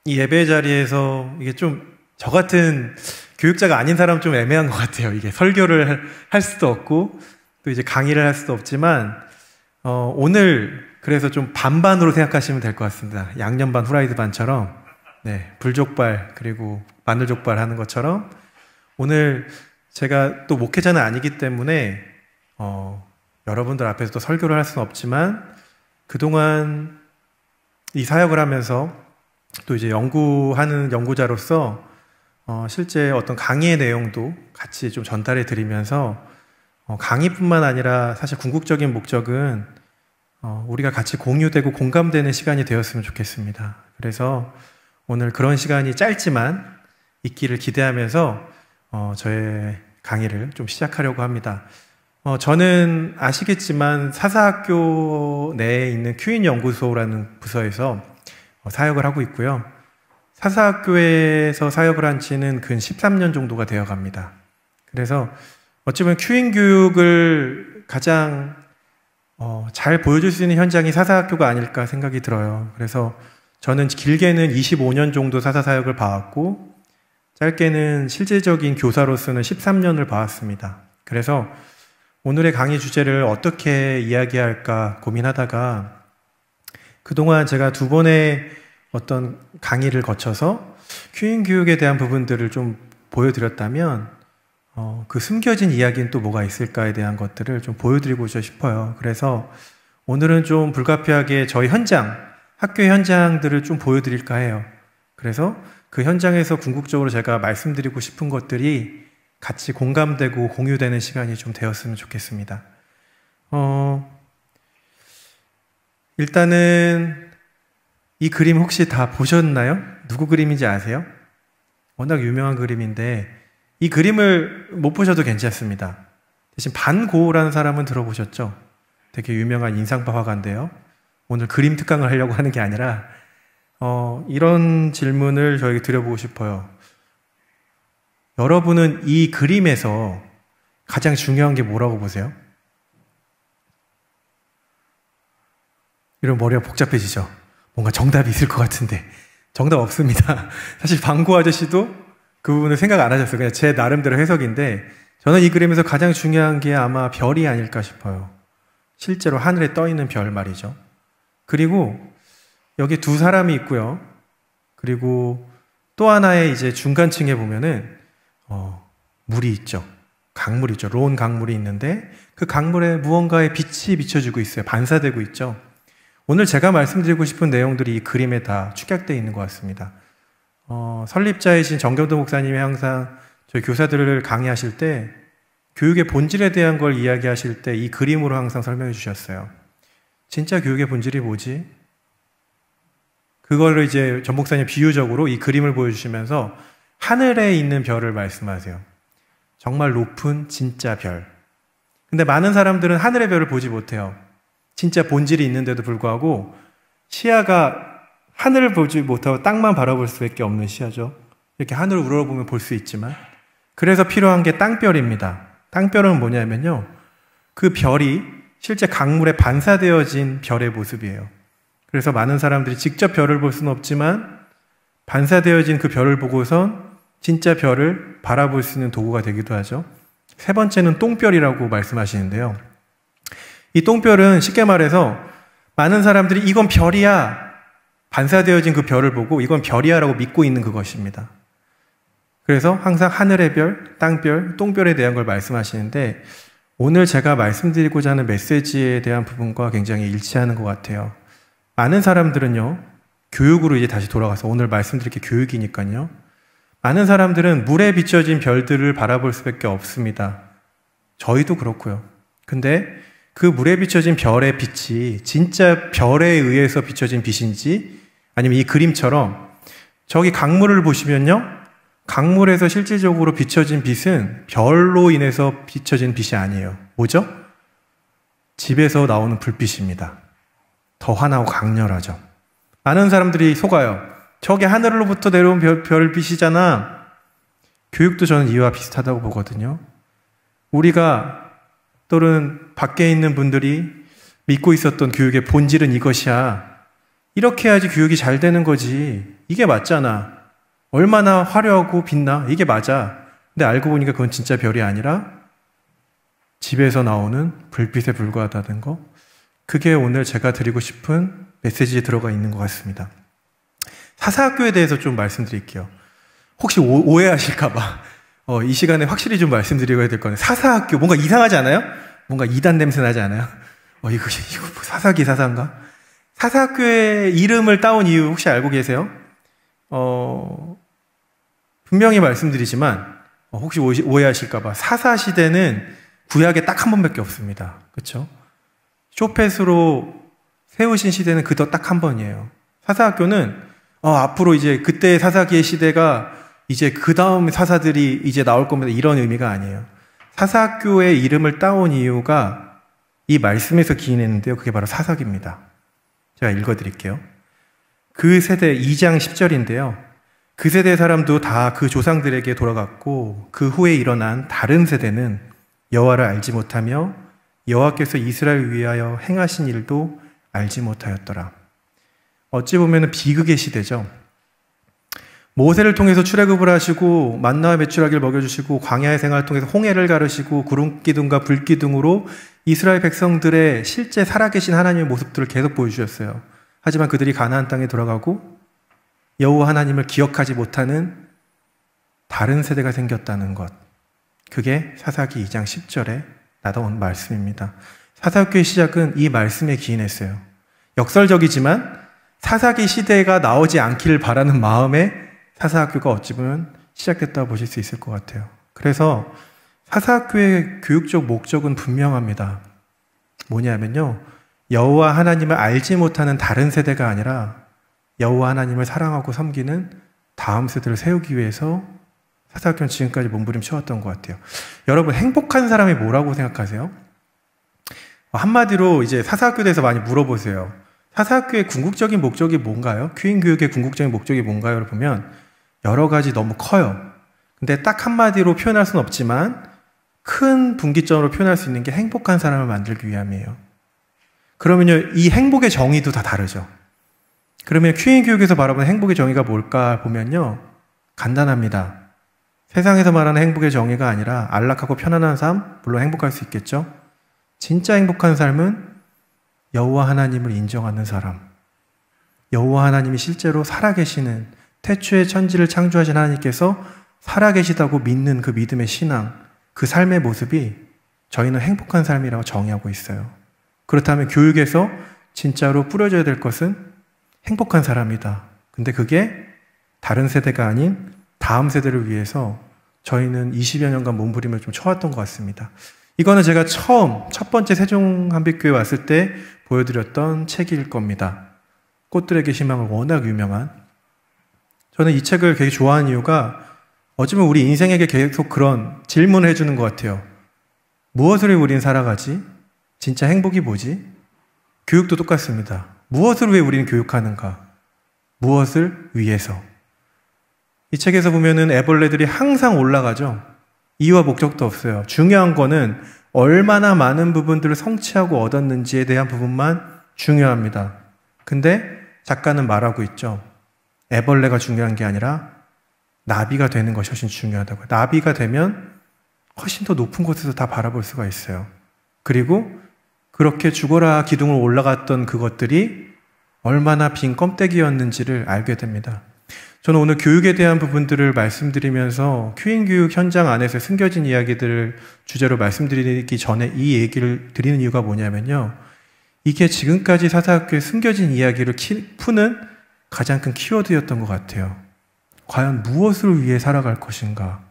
이 예배 자리에서 이게 좀 저 같은 교육자가 아닌 사람 좀 애매한 것 같아요. 이게 설교를 할 수도 없고 또 이제 강의를 할 수도 없지만 오늘 그래서 좀 반반으로 생각하시면 될 것 같습니다. 양념 반 후라이드 반처럼 네, 불족발 그리고 마늘족발 하는 것처럼 오늘 제가 또 목회자는 아니기 때문에 여러분들 앞에서 또 설교를 할 수는 없지만 그동안 이 사역을 하면서 또 이제 연구하는 연구자로서 실제 어떤 강의의 내용도 같이 좀 전달해 드리면서 강의뿐만 아니라 사실 궁극적인 목적은 우리가 같이 공유되고 공감되는 시간이 되었으면 좋겠습니다. 그래서 오늘 그런 시간이 짧지만 있기를 기대하면서 저의 강의를 좀 시작하려고 합니다. 저는 아시겠지만 사사학교 내에 있는 큐인연구소라는 부서에서 사역을 하고 있고요. 사사학교에서 사역을 한 지는 근 13년 정도가 되어 갑니다. 그래서 어찌 보면 큐인 교육을 가장 잘 보여줄 수 있는 현장이 사사학교가 아닐까 생각이 들어요. 그래서 저는 길게는 25년 정도 사사 사역을 봐왔고 짧게는 실제적인 교사로서는 13년을 봐왔습니다. 그래서 오늘의 강의 주제를 어떻게 이야기할까 고민하다가 그동안 제가 두 번의 어떤 강의를 거쳐서 큐인 교육에 대한 부분들을 좀 보여드렸다면 그 숨겨진 이야기는 또 뭐가 있을까에 대한 것들을 좀 보여드리고 싶어요. 그래서 오늘은 좀 불가피하게 저희 현장, 학교의 현장들을 좀 보여드릴까 해요. 그래서 그 현장에서 궁극적으로 제가 말씀드리고 싶은 것들이 같이 공감되고 공유되는 시간이 좀 되었으면 좋겠습니다. 일단은 이 그림 혹시 다 보셨나요? 누구 그림인지 아세요? 워낙 유명한 그림인데 이 그림을 못 보셔도 괜찮습니다. 대신 반 고흐라는 사람은 들어보셨죠? 되게 유명한 인상파 화가인데요. 오늘 그림 특강을 하려고 하는 게 아니라 이런 질문을 저에게 드려보고 싶어요. 여러분은 이 그림에서 가장 중요한 게 뭐라고 보세요? 이런 머리가 복잡해지죠? 뭔가 정답이 있을 것 같은데 정답 없습니다. 사실 방고 아저씨도 그 부분을 생각 안 하셨어요. 그냥 제 나름대로 해석인데 저는 이 그림에서 가장 중요한 게 아마 별이 아닐까 싶어요. 실제로 하늘에 떠 있는 별 말이죠. 그리고 여기 두 사람이 있고요. 그리고 또 하나의 이제 중간층에 보면은 물이 있죠. 강물이 있죠. 론 강물이 있는데 그 강물에 무언가의 빛이 비춰지고 있어요. 반사되고 있죠. 오늘 제가 말씀드리고 싶은 내용들이 이 그림에 다 축약되어 있는 것 같습니다. 설립자이신 정경도 목사님이 항상 저희 교사들을 강의하실 때 교육의 본질에 대한 걸 이야기하실 때 이 그림으로 항상 설명해 주셨어요. 진짜 교육의 본질이 뭐지? 그거를 이제 전 목사님 비유적으로 이 그림을 보여주시면서 하늘에 있는 별을 말씀하세요. 정말 높은 진짜 별. 근데 많은 사람들은 하늘의 별을 보지 못해요. 진짜 본질이 있는데도 불구하고 시야가 하늘을 보지 못하고 땅만 바라볼 수밖에 없는 시야죠. 이렇게 하늘을 우러러보면 볼 수 있지만 그래서 필요한 게 땅별입니다. 땅별은 뭐냐면요. 그 별이 실제 강물에 반사되어진 별의 모습이에요. 그래서 많은 사람들이 직접 별을 볼 수는 없지만 반사되어진 그 별을 보고선 진짜 별을 바라볼 수 있는 도구가 되기도 하죠. 세 번째는 똥별이라고 말씀하시는데요. 이 똥별은 쉽게 말해서 많은 사람들이 이건 별이야 반사되어진 그 별을 보고 이건 별이야 라고 믿고 있는 그것입니다. 그래서 항상 하늘의 별, 땅별, 똥별에 대한 걸 말씀하시는데 오늘 제가 말씀드리고자 하는 메시지에 대한 부분과 굉장히 일치하는 것 같아요. 많은 사람들은요, 교육으로 이제 다시 돌아가서 오늘 말씀드릴 게 교육이니까요. 많은 사람들은 물에 비춰진 별들을 바라볼 수밖에 없습니다. 저희도 그렇고요. 근데 그 물에 비춰진 별의 빛이 진짜 별에 의해서 비춰진 빛인지 아니면 이 그림처럼 저기 강물을 보시면요. 강물에서 실질적으로 비춰진 빛은 별로 인해서 비춰진 빛이 아니에요. 뭐죠? 집에서 나오는 불빛입니다. 더 환하고 강렬하죠. 많은 사람들이 속아요. 저게 하늘로부터 내려온 별빛이잖아. 교육도 저는 이와 비슷하다고 보거든요. 우리가 또는 밖에 있는 분들이 믿고 있었던 교육의 본질은 이것이야. 이렇게 해야지 교육이 잘 되는 거지. 이게 맞잖아. 얼마나 화려하고 빛나. 이게 맞아. 근데 알고 보니까 그건 진짜 별이 아니라 집에서 나오는 불빛에 불과하다는 거. 그게 오늘 제가 드리고 싶은 메시지에 들어가 있는 것 같습니다. 사사학교에 대해서 좀 말씀드릴게요. 혹시 오해하실까봐 이 시간에 확실히 좀 말씀드려야 될 거는, 사사학교 뭔가 이상하지 않아요? 뭔가 이단 냄새 나지 않아요? 이거 사사기 사사인가? 사사학교의 이름을 따온 이유 혹시 알고 계세요? 분명히 말씀드리지만 혹시 오해하실까봐, 사사시대는 구약에 딱 한 번밖에 없습니다. 그렇죠? 쇼펫으로 세우신 시대는 그저 딱 한 번이에요. 사사학교는 앞으로 이제 그때 사사기의 시대가 이제 그 다음 사사들이 이제 나올 겁니다. 이런 의미가 아니에요. 사사학교의 이름을 따온 이유가 이 말씀에서 기인했는데요. 그게 바로 사사기입니다. 제가 읽어드릴게요. 그 세대 2장 10절인데요. 그 세대 사람도 다 그 조상들에게 돌아갔고 그 후에 일어난 다른 세대는 여호와를 알지 못하며 여호와께서 이스라엘을 위하여 행하신 일도 알지 못하였더라. 어찌 보면 비극의 시대죠. 모세를 통해서 출애굽을 하시고 만나와 메추라기를 먹여주시고 광야의 생활을 통해서 홍해를 가르시고 구름기둥과 불기둥으로 이스라엘 백성들의 실제 살아계신 하나님의 모습들을 계속 보여주셨어요. 하지만 그들이 가나안 땅에 들어가고 여호와 하나님을 기억하지 못하는 다른 세대가 생겼다는 것. 그게 사사기 2장 10절에 나온 말씀입니다. 사사학교의 시작은 이 말씀에 기인했어요. 역설적이지만 사사기 시대가 나오지 않기를 바라는 마음에 사사학교가 어찌 보면 시작됐다고 보실 수 있을 것 같아요. 그래서 사사학교의 교육적 목적은 분명합니다. 뭐냐면요, 여호와 하나님을 알지 못하는 다른 세대가 아니라 여호와 하나님을 사랑하고 섬기는 다음 세대를 세우기 위해서 사사학교는 지금까지 몸부림쳐왔던 것 같아요. 여러분, 행복한 사람이 뭐라고 생각하세요? 한마디로 이제 사사학교에 대해서 많이 물어보세요. 사사학교의 궁극적인 목적이 뭔가요? 큐인 교육의 궁극적인 목적이 뭔가요?를 보면 여러 가지 너무 커요. 근데 딱 한마디로 표현할 수는 없지만 큰 분기점으로 표현할 수 있는 게 행복한 사람을 만들기 위함이에요. 그러면요, 이 행복의 정의도 다 다르죠. 그러면 큐인 교육에서 바라보는 행복의 정의가 뭘까 보면요, 간단합니다. 세상에서 말하는 행복의 정의가 아니라 안락하고 편안한 삶, 물론 행복할 수 있겠죠. 진짜 행복한 삶은 여호와 하나님을 인정하는 사람, 여호와 하나님이 실제로 살아계시는, 태초에 천지를 창조하신 하나님께서 살아계시다고 믿는 그 믿음의 신앙, 그 삶의 모습이 저희는 행복한 삶이라고 정의하고 있어요. 그렇다면 교육에서 진짜로 뿌려져야 될 것은 행복한 사람이다. 근데 그게 다른 세대가 아닌 다음 세대를 위해서 저희는 20여 년간 몸부림을 좀 쳐왔던 것 같습니다. 이거는 제가 첫 번째 세종한빛교회 왔을 때 보여드렸던 책일 겁니다. 꽃들에게 희망을, 워낙 유명한. 저는 이 책을 되게 좋아하는 이유가 어쩌면 우리 인생에게 계속 그런 질문을 해주는 것 같아요. 무엇을 위해 우리는 살아가지? 진짜 행복이 뭐지? 교육도 똑같습니다. 무엇을 위해 우리는 교육하는가? 무엇을 위해서? 이 책에서 보면은 애벌레들이 항상 올라가죠. 이유와 목적도 없어요. 중요한 거는 얼마나 많은 부분들을 성취하고 얻었는지에 대한 부분만 중요합니다. 근데 작가는 말하고 있죠. 애벌레가 중요한 게 아니라 나비가 되는 것이 훨씬 중요하다고요. 나비가 되면 훨씬 더 높은 곳에서 다 바라볼 수가 있어요. 그리고 그렇게 죽어라 기둥을 올라갔던 그것들이 얼마나 빈 껌떼기였는지를 알게 됩니다. 저는 오늘 교육에 대한 부분들을 말씀드리면서 큐인 교육 현장 안에서 숨겨진 이야기들을 주제로 말씀드리기 전에 이 얘기를 드리는 이유가 뭐냐면요, 이게 지금까지 사사학교의 숨겨진 이야기를 푸는 가장 큰 키워드였던 것 같아요. 과연 무엇을 위해 살아갈 것인가?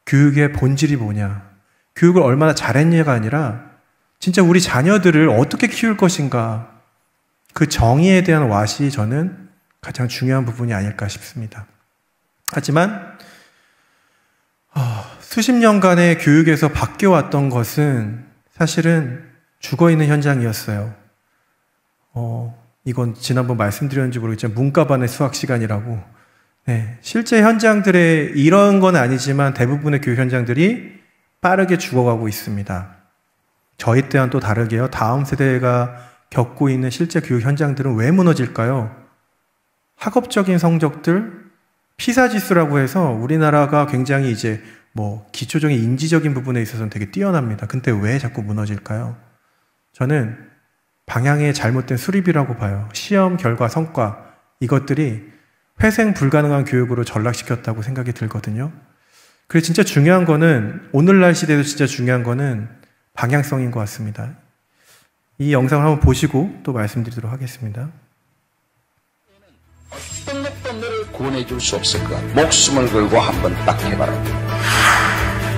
교육의 본질이 뭐냐? 교육을 얼마나 잘했냐가 아니라 진짜 우리 자녀들을 어떻게 키울 것인가? 그 정의에 대한 왓이 저는 가장 중요한 부분이 아닐까 싶습니다. 하지만 수십 년간의 교육에서 바뀌어왔던 것은 사실은 죽어있는 현장이었어요. 이건 지난번 말씀드렸는지 모르겠지만 문과반의 수학 시간이라고. 네, 실제 현장들의 이런 건 아니지만 대부분의 교육 현장들이 빠르게 죽어가고 있습니다. 저희 때와는 또 다르게요. 다음 세대가 겪고 있는 실제 교육 현장들은 왜 무너질까요? 학업적인 성적들, 피사 지수라고 해서 우리나라가 굉장히 이제 뭐 기초적인 인지적인 부분에 있어서는 되게 뛰어납니다. 근데 왜 자꾸 무너질까요? 저는 방향의 잘못된 수립이라고 봐요. 시험 결과 성과 이것들이 회생 불가능한 교육으로 전락시켰다고 생각이 들거든요. 그래서 진짜 중요한 거는 오늘날 시대에도 진짜 중요한 거는 방향성인 것 같습니다. 이 영상을 한번 보시고 또 말씀드리도록 하겠습니다. 어떤 것도 너를 구원해줄 수 없을 것. 목숨을 걸고 한번 딱 해봐라.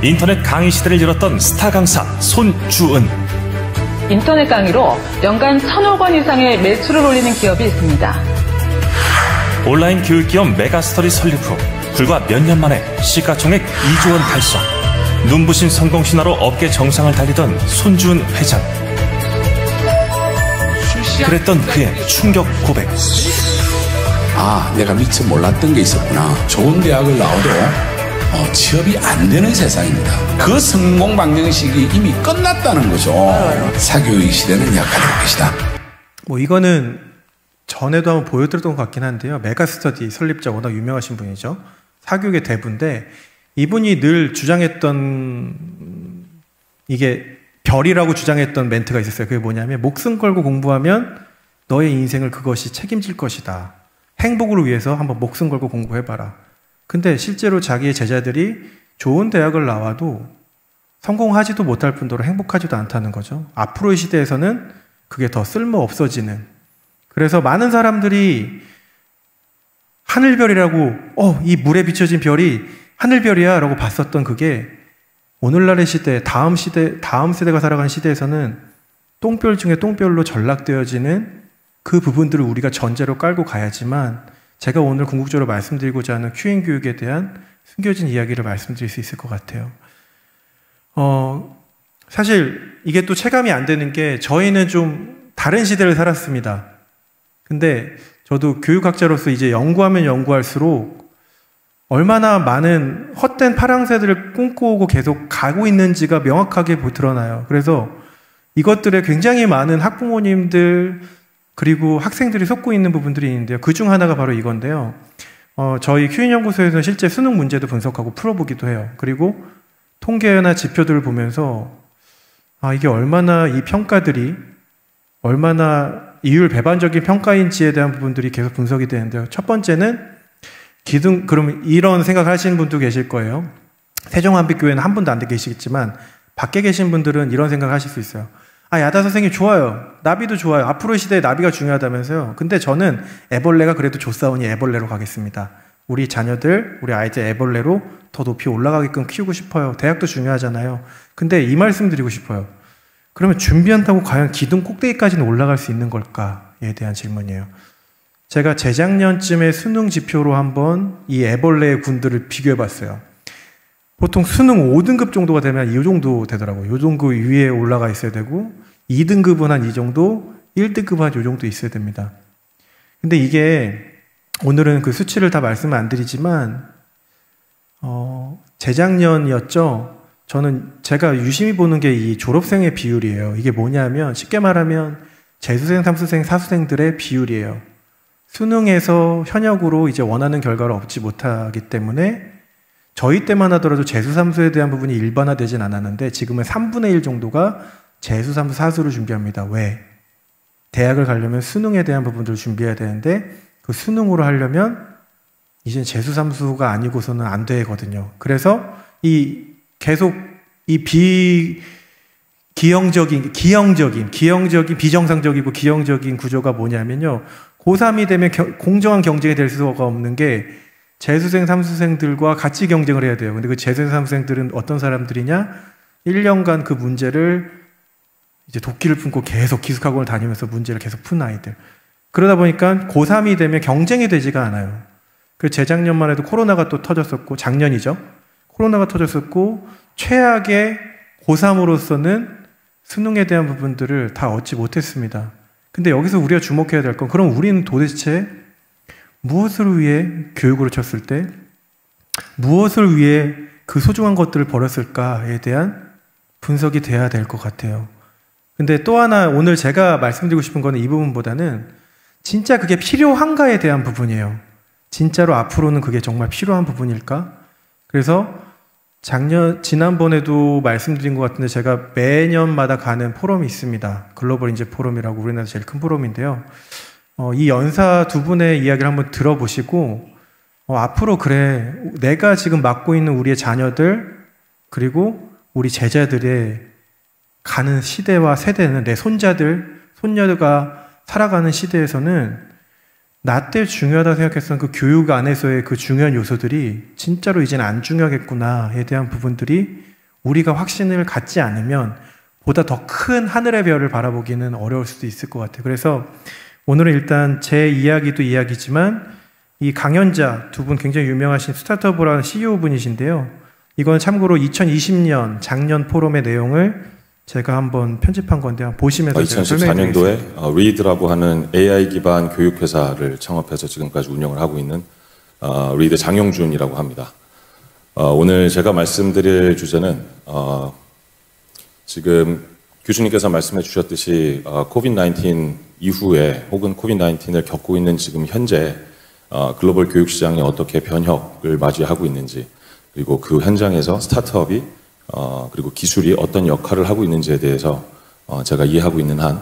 인터넷 강의 시대를 열었던 스타 강사 손주은. 인터넷 강의로 연간 1,000억 원 이상의 매출을 올리는 기업이 있습니다. 온라인 교육기업 메가스터디 설립 후 불과 몇 년 만에 시가총액 2조 원 달성. 눈부신 성공 신화로 업계 정상을 달리던 손주은 회장. 그랬던 그의 충격 고백. 아, 내가 미처 몰랐던 게 있었구나. 좋은 대학을 나와도 취업이 안 되는 세상입니다. 그 성공 방정식이 이미 끝났다는 거죠. 사교육 시대는 약화될 것이다. 뭐 이거는 전에도 한번 보여드렸던 것 같긴 한데요. 메가스터디 설립자 워낙 유명하신 분이죠. 사교육의 대부인데 이분이 늘 주장했던 이게 별이라고 주장했던 멘트가 있었어요. 그게 뭐냐면 목숨 걸고 공부하면 너의 인생을 그것이 책임질 것이다. 행복을 위해서 한번 목숨 걸고 공부해봐라. 근데 실제로 자기의 제자들이 좋은 대학을 나와도 성공하지도 못할 뿐더러 행복하지도 않다는 거죠. 앞으로의 시대에서는 그게 더 쓸모 없어지는. 그래서 많은 사람들이 하늘별이라고 이 물에 비춰진 별이 하늘별이야 라고 봤었던 그게 오늘날의 시대, 다음 세대가 살아가는 시대에서는 똥별 중에 똥별로 전락되어지는 그 부분들을 우리가 전제로 깔고 가야지만 제가 오늘 궁극적으로 말씀드리고자 하는 QN 교육에 대한 숨겨진 이야기를 말씀드릴 수 있을 것 같아요. 사실 이게 또 체감이 안 되는 게 저희는 좀 다른 시대를 살았습니다. 근데 저도 교육학자로서 이제 연구하면 연구할수록 얼마나 많은 헛된 파랑새들을 꿈꿔오고 계속 가고 있는지가 명확하게 드러나요. 그래서 이것들에 굉장히 많은 학부모님들 그리고 학생들이 속고 있는 부분들이 있는데요. 그중 하나가 바로 이건데요. 저희 QN연구소에서는 실제 수능 문제도 분석하고 풀어보기도 해요. 그리고 통계나 지표들을 보면서 이게 얼마나 이 평가들이 얼마나 이율 배반적인 평가인지에 대한 부분들이 계속 분석이 되는데요. 첫 번째는 그럼 이런 생각을 하시는 분도 계실 거예요. 세종한빛교회는 한 분도 안 계시겠지만 밖에 계신 분들은 이런 생각을 하실 수 있어요. 야다 선생님 좋아요. 나비도 좋아요. 앞으로의 시대에 나비가 중요하다면서요. 근데 저는 애벌레가 그래도 좋사오니 애벌레로 가겠습니다. 우리 자녀들, 우리 아이들 애벌레로 더 높이 올라가게끔 키우고 싶어요. 대학도 중요하잖아요. 근데 이 말씀 드리고 싶어요. 그러면 준비한다고 과연 기둥 꼭대기까지는 올라갈 수 있는 걸까에 대한 질문이에요. 제가 재작년쯤에 수능 지표로 한번 이 애벌레의 군들을 비교해봤어요. 보통 수능 5등급 정도가 되면 이 정도 되더라고요. 이 정도 위에 올라가 있어야 되고 2등급은 한 이 정도, 1등급은 한 이 정도 있어야 됩니다. 근데 이게 오늘은 그 수치를 다 말씀을 안 드리지만 재작년이었죠. 제가 유심히 보는 게 이 졸업생의 비율이에요. 이게 뭐냐면 쉽게 말하면 재수생, 삼수생, 사수생들의 비율이에요. 수능에서 현역으로 이제 원하는 결과를 얻지 못하기 때문에 저희 때만 하더라도 재수, 삼수에 대한 부분이 일반화되진 않았는데 지금은 3분의 1 정도가 재수, 삼수, 사수를 준비합니다. 왜? 대학을 가려면 수능에 대한 부분들을 준비해야 되는데 그 수능으로 하려면 이제 재수, 삼수가 아니고서는 안 되거든요. 그래서 계속 비정상적이고 기형적인 구조가 뭐냐면요. 고3이 되면 공정한 경쟁이 될 수가 없는 게 재수생, 삼수생들과 같이 경쟁을 해야 돼요. 근데 그 재수생, 삼수생들은 어떤 사람들이냐? 1년간 그 문제를 이제 도끼를 품고 계속 기숙학원을 다니면서 문제를 계속 푼 아이들. 그러다 보니까 고3이 되면 경쟁이 되지가 않아요. 그 재작년만 해도 코로나가 또 터졌었고, 작년이죠. 코로나가 터졌었고, 최악의 고3으로서는 수능에 대한 부분들을 다 얻지 못했습니다. 근데 여기서 우리가 주목해야 될 건, 그럼 우리는 도대체 무엇을 위해 교육을 쳤을 때 무엇을 위해 그 소중한 것들을 버렸을까에 대한 분석이 돼야 될 것 같아요. 근데 또 하나 오늘 제가 말씀드리고 싶은 거는 이 부분보다는 진짜 그게 필요한가에 대한 부분이에요. 진짜로 앞으로는 그게 정말 필요한 부분일까? 그래서 지난번에도 말씀드린 것 같은데 제가 매년마다 가는 포럼이 있습니다. 글로벌 인재 포럼이라고 우리나라 제일 큰 포럼인데요. 이 연사 두 분의 이야기를 한번 들어보시고 앞으로 그래 내가 지금 맡고 있는 우리의 자녀들 그리고 우리 제자들의 가는 시대와 세대는 내 손자들, 손녀가 살아가는 시대에서는 나 때 중요하다고 생각했던 그 교육 안에서의 그 중요한 요소들이 진짜로 이제는 안 중요하겠구나에 대한 부분들이 우리가 확신을 갖지 않으면 보다 더 큰 하늘의 별을 바라보기는 어려울 수도 있을 것 같아요. 그래서 오늘은 일단 제 이야기도 이야기지만 이 강연자 두 분 굉장히 유명하신 스타트업이라는 CEO 분이신데요. 이건 참고로 2020년 작년 포럼의 내용을 제가 한번 편집한 건데 보시면서 2014년도에 리드라고 하는 AI 기반 교육회사를 창업해서 지금까지 운영을 하고 있는 리드 장용준이라고 합니다. 오늘 제가 말씀드릴 주제는 지금 교수님께서 말씀해 주셨듯이 코비드-19 이후에 혹은 코비드-19을 겪고 있는 지금 현재 글로벌 교육시장이 어떻게 변혁을 맞이하고 있는지 그리고 그 현장에서 스타트업이 그리고 기술이 어떤 역할을 하고 있는지에 대해서 제가 이해하고 있는 한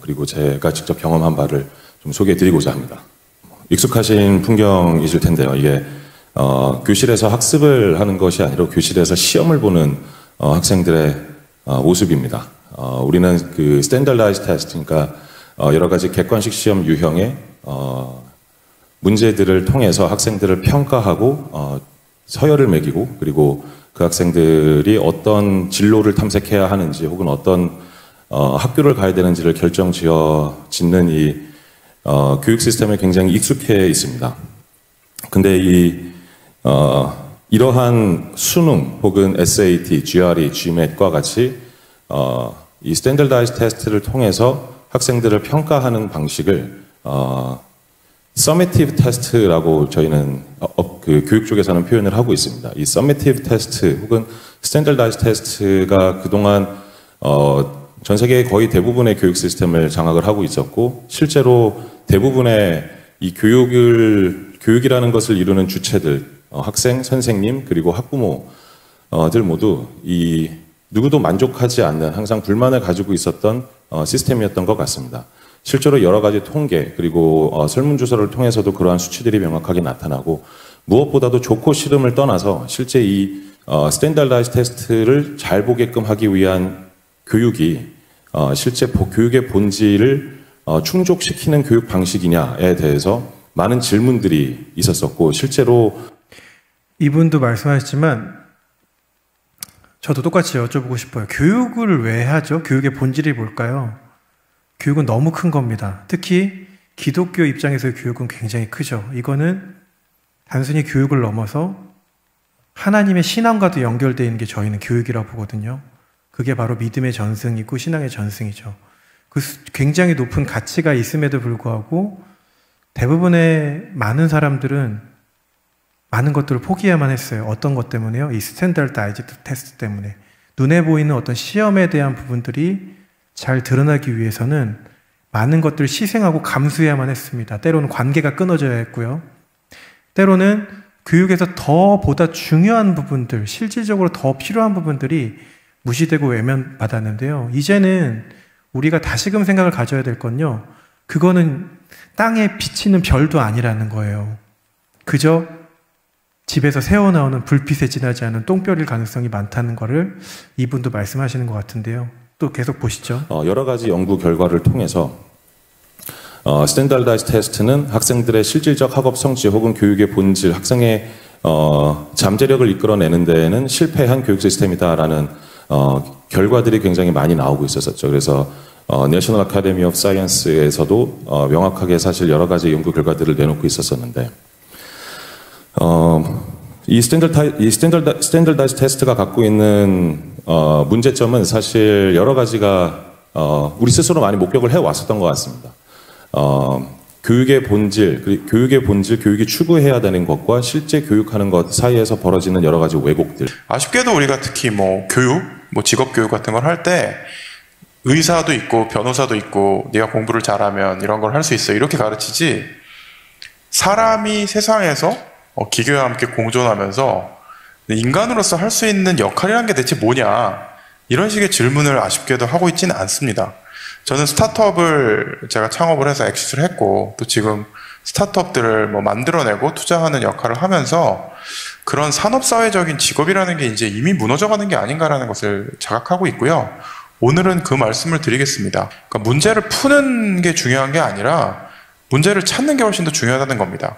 그리고 제가 직접 경험한 바를 좀 소개해드리고자 합니다. 익숙하신 풍경이실 텐데요. 이게 교실에서 학습을 하는 것이 아니라 교실에서 시험을 보는 학생들의 모습입니다. 우리는 그 스탠더라이즈 테스트, 그러니까 여러 가지 객관식 시험 유형의 문제들을 통해서 학생들을 평가하고 서열을 매기고 그리고 그 학생들이 어떤 진로를 탐색해야 하는지 혹은 어떤 학교를 가야 되는지를 결정지어 짓는 이 교육 시스템에 굉장히 익숙해 있습니다. 근데 이러한 수능 혹은 SAT, GRE, GMAT과 같이 이 스탠더라이즈 테스트를 통해서 학생들을 평가하는 방식을 서미티브 테스트라고 저희는 그 교육 쪽에서는 표현을 하고 있습니다. 이 서미티브 테스트 혹은 스탠더라이즈 테스트가 그동안 전 세계 거의 대부분의 교육 시스템을 장악을 하고 있었고 실제로 대부분의 이 교육이라는 것을 이루는 주체들, 학생, 선생님 그리고 학부모들 모두 이 누구도 만족하지 않는 항상 불만을 가지고 있었던 시스템이었던 것 같습니다. 실제로 여러 가지 통계 그리고 설문조사를 통해서도 그러한 수치들이 명확하게 나타나고 무엇보다도 좋고 싫음을 떠나서 실제 이 스탠더라이즈 테스트를 잘 보게끔 하기 위한 교육이 실제 교육의 본질을 충족시키는 교육 방식이냐에 대해서 많은 질문들이 있었었고 실제로 이분도 말씀하셨지만 저도 똑같이 여쭤보고 싶어요. 교육을 왜 하죠? 교육의 본질이 뭘까요? 교육은 너무 큰 겁니다. 특히 기독교 입장에서의 교육은 굉장히 크죠. 이거는 단순히 교육을 넘어서 하나님의 신앙과도 연결되어 있는 게 저희는 교육이라고 보거든요. 그게 바로 믿음의 전승이고 신앙의 전승이죠. 그 굉장히 높은 가치가 있음에도 불구하고 대부분의 많은 사람들은 많은 것들을 포기해야만 했어요. 어떤 것 때문에요? 이 스탠더라이즈 테스트 때문에. 눈에 보이는 어떤 시험에 대한 부분들이 잘 드러나기 위해서는 많은 것들을 희생하고 감수해야만 했습니다. 때로는 관계가 끊어져야 했고요. 때로는 교육에서 보다 중요한 부분들, 실질적으로 더 필요한 부분들이 무시되고 외면받았는데요. 이제는 우리가 다시금 생각을 가져야 될 건요. 그거는 땅에 비치는 별도 아니라는 거예요. 그저 집에서 새어나오는 불빛에 지나지 않은 똥별일 가능성이 많다는 거를 이분도 말씀하시는 것 같은데요. 또 계속 보시죠. 여러 가지 연구 결과를 통해서 스탠더라이즈 테스트는 학생들의 실질적 학업 성취 혹은 교육의 본질, 학생의 잠재력을 이끌어내는 데에는 실패한 교육 시스템이다라는 결과들이 굉장히 많이 나오고 있었죠. 그래서 내셔널 아카데미 오브 사이언스에서도 명확하게 사실 여러 가지 연구 결과들을 내놓고 있었었는데 이 스탠더라이즈 테스트가 갖고 있는 문제점은 사실 여러 가지가 우리 스스로 많이 목격을 해왔었던 것 같습니다. 교육의 본질, 교육이 추구해야 되는 것과 실제 교육하는 것 사이에서 벌어지는 여러 가지 왜곡들. 아쉽게도 우리가 특히 교육, 직업 교육 같은 걸 할 때 의사도 있고 변호사도 있고 네가 공부를 잘하면 이런 걸 할 수 있어 이렇게 가르치지, 사람이 세상에서 기계와 함께 공존하면서 인간으로서 할 수 있는 역할이란 게 대체 뭐냐, 이런 식의 질문을 아쉽게도 하고 있지는 않습니다. 저는 스타트업을 제가 창업을 해서 엑시트를 했고 또 지금 스타트업들을 만들어내고 투자하는 역할을 하면서 그런 산업사회적인 직업이라는 게 이제 이미 무너져가는 게 아닌가라는 것을 자각하고 있고요. 오늘은 그 말씀을 드리겠습니다. 그러니까 문제를 푸는 게 중요한 게 아니라 문제를 찾는 게 훨씬 더 중요하다는 겁니다.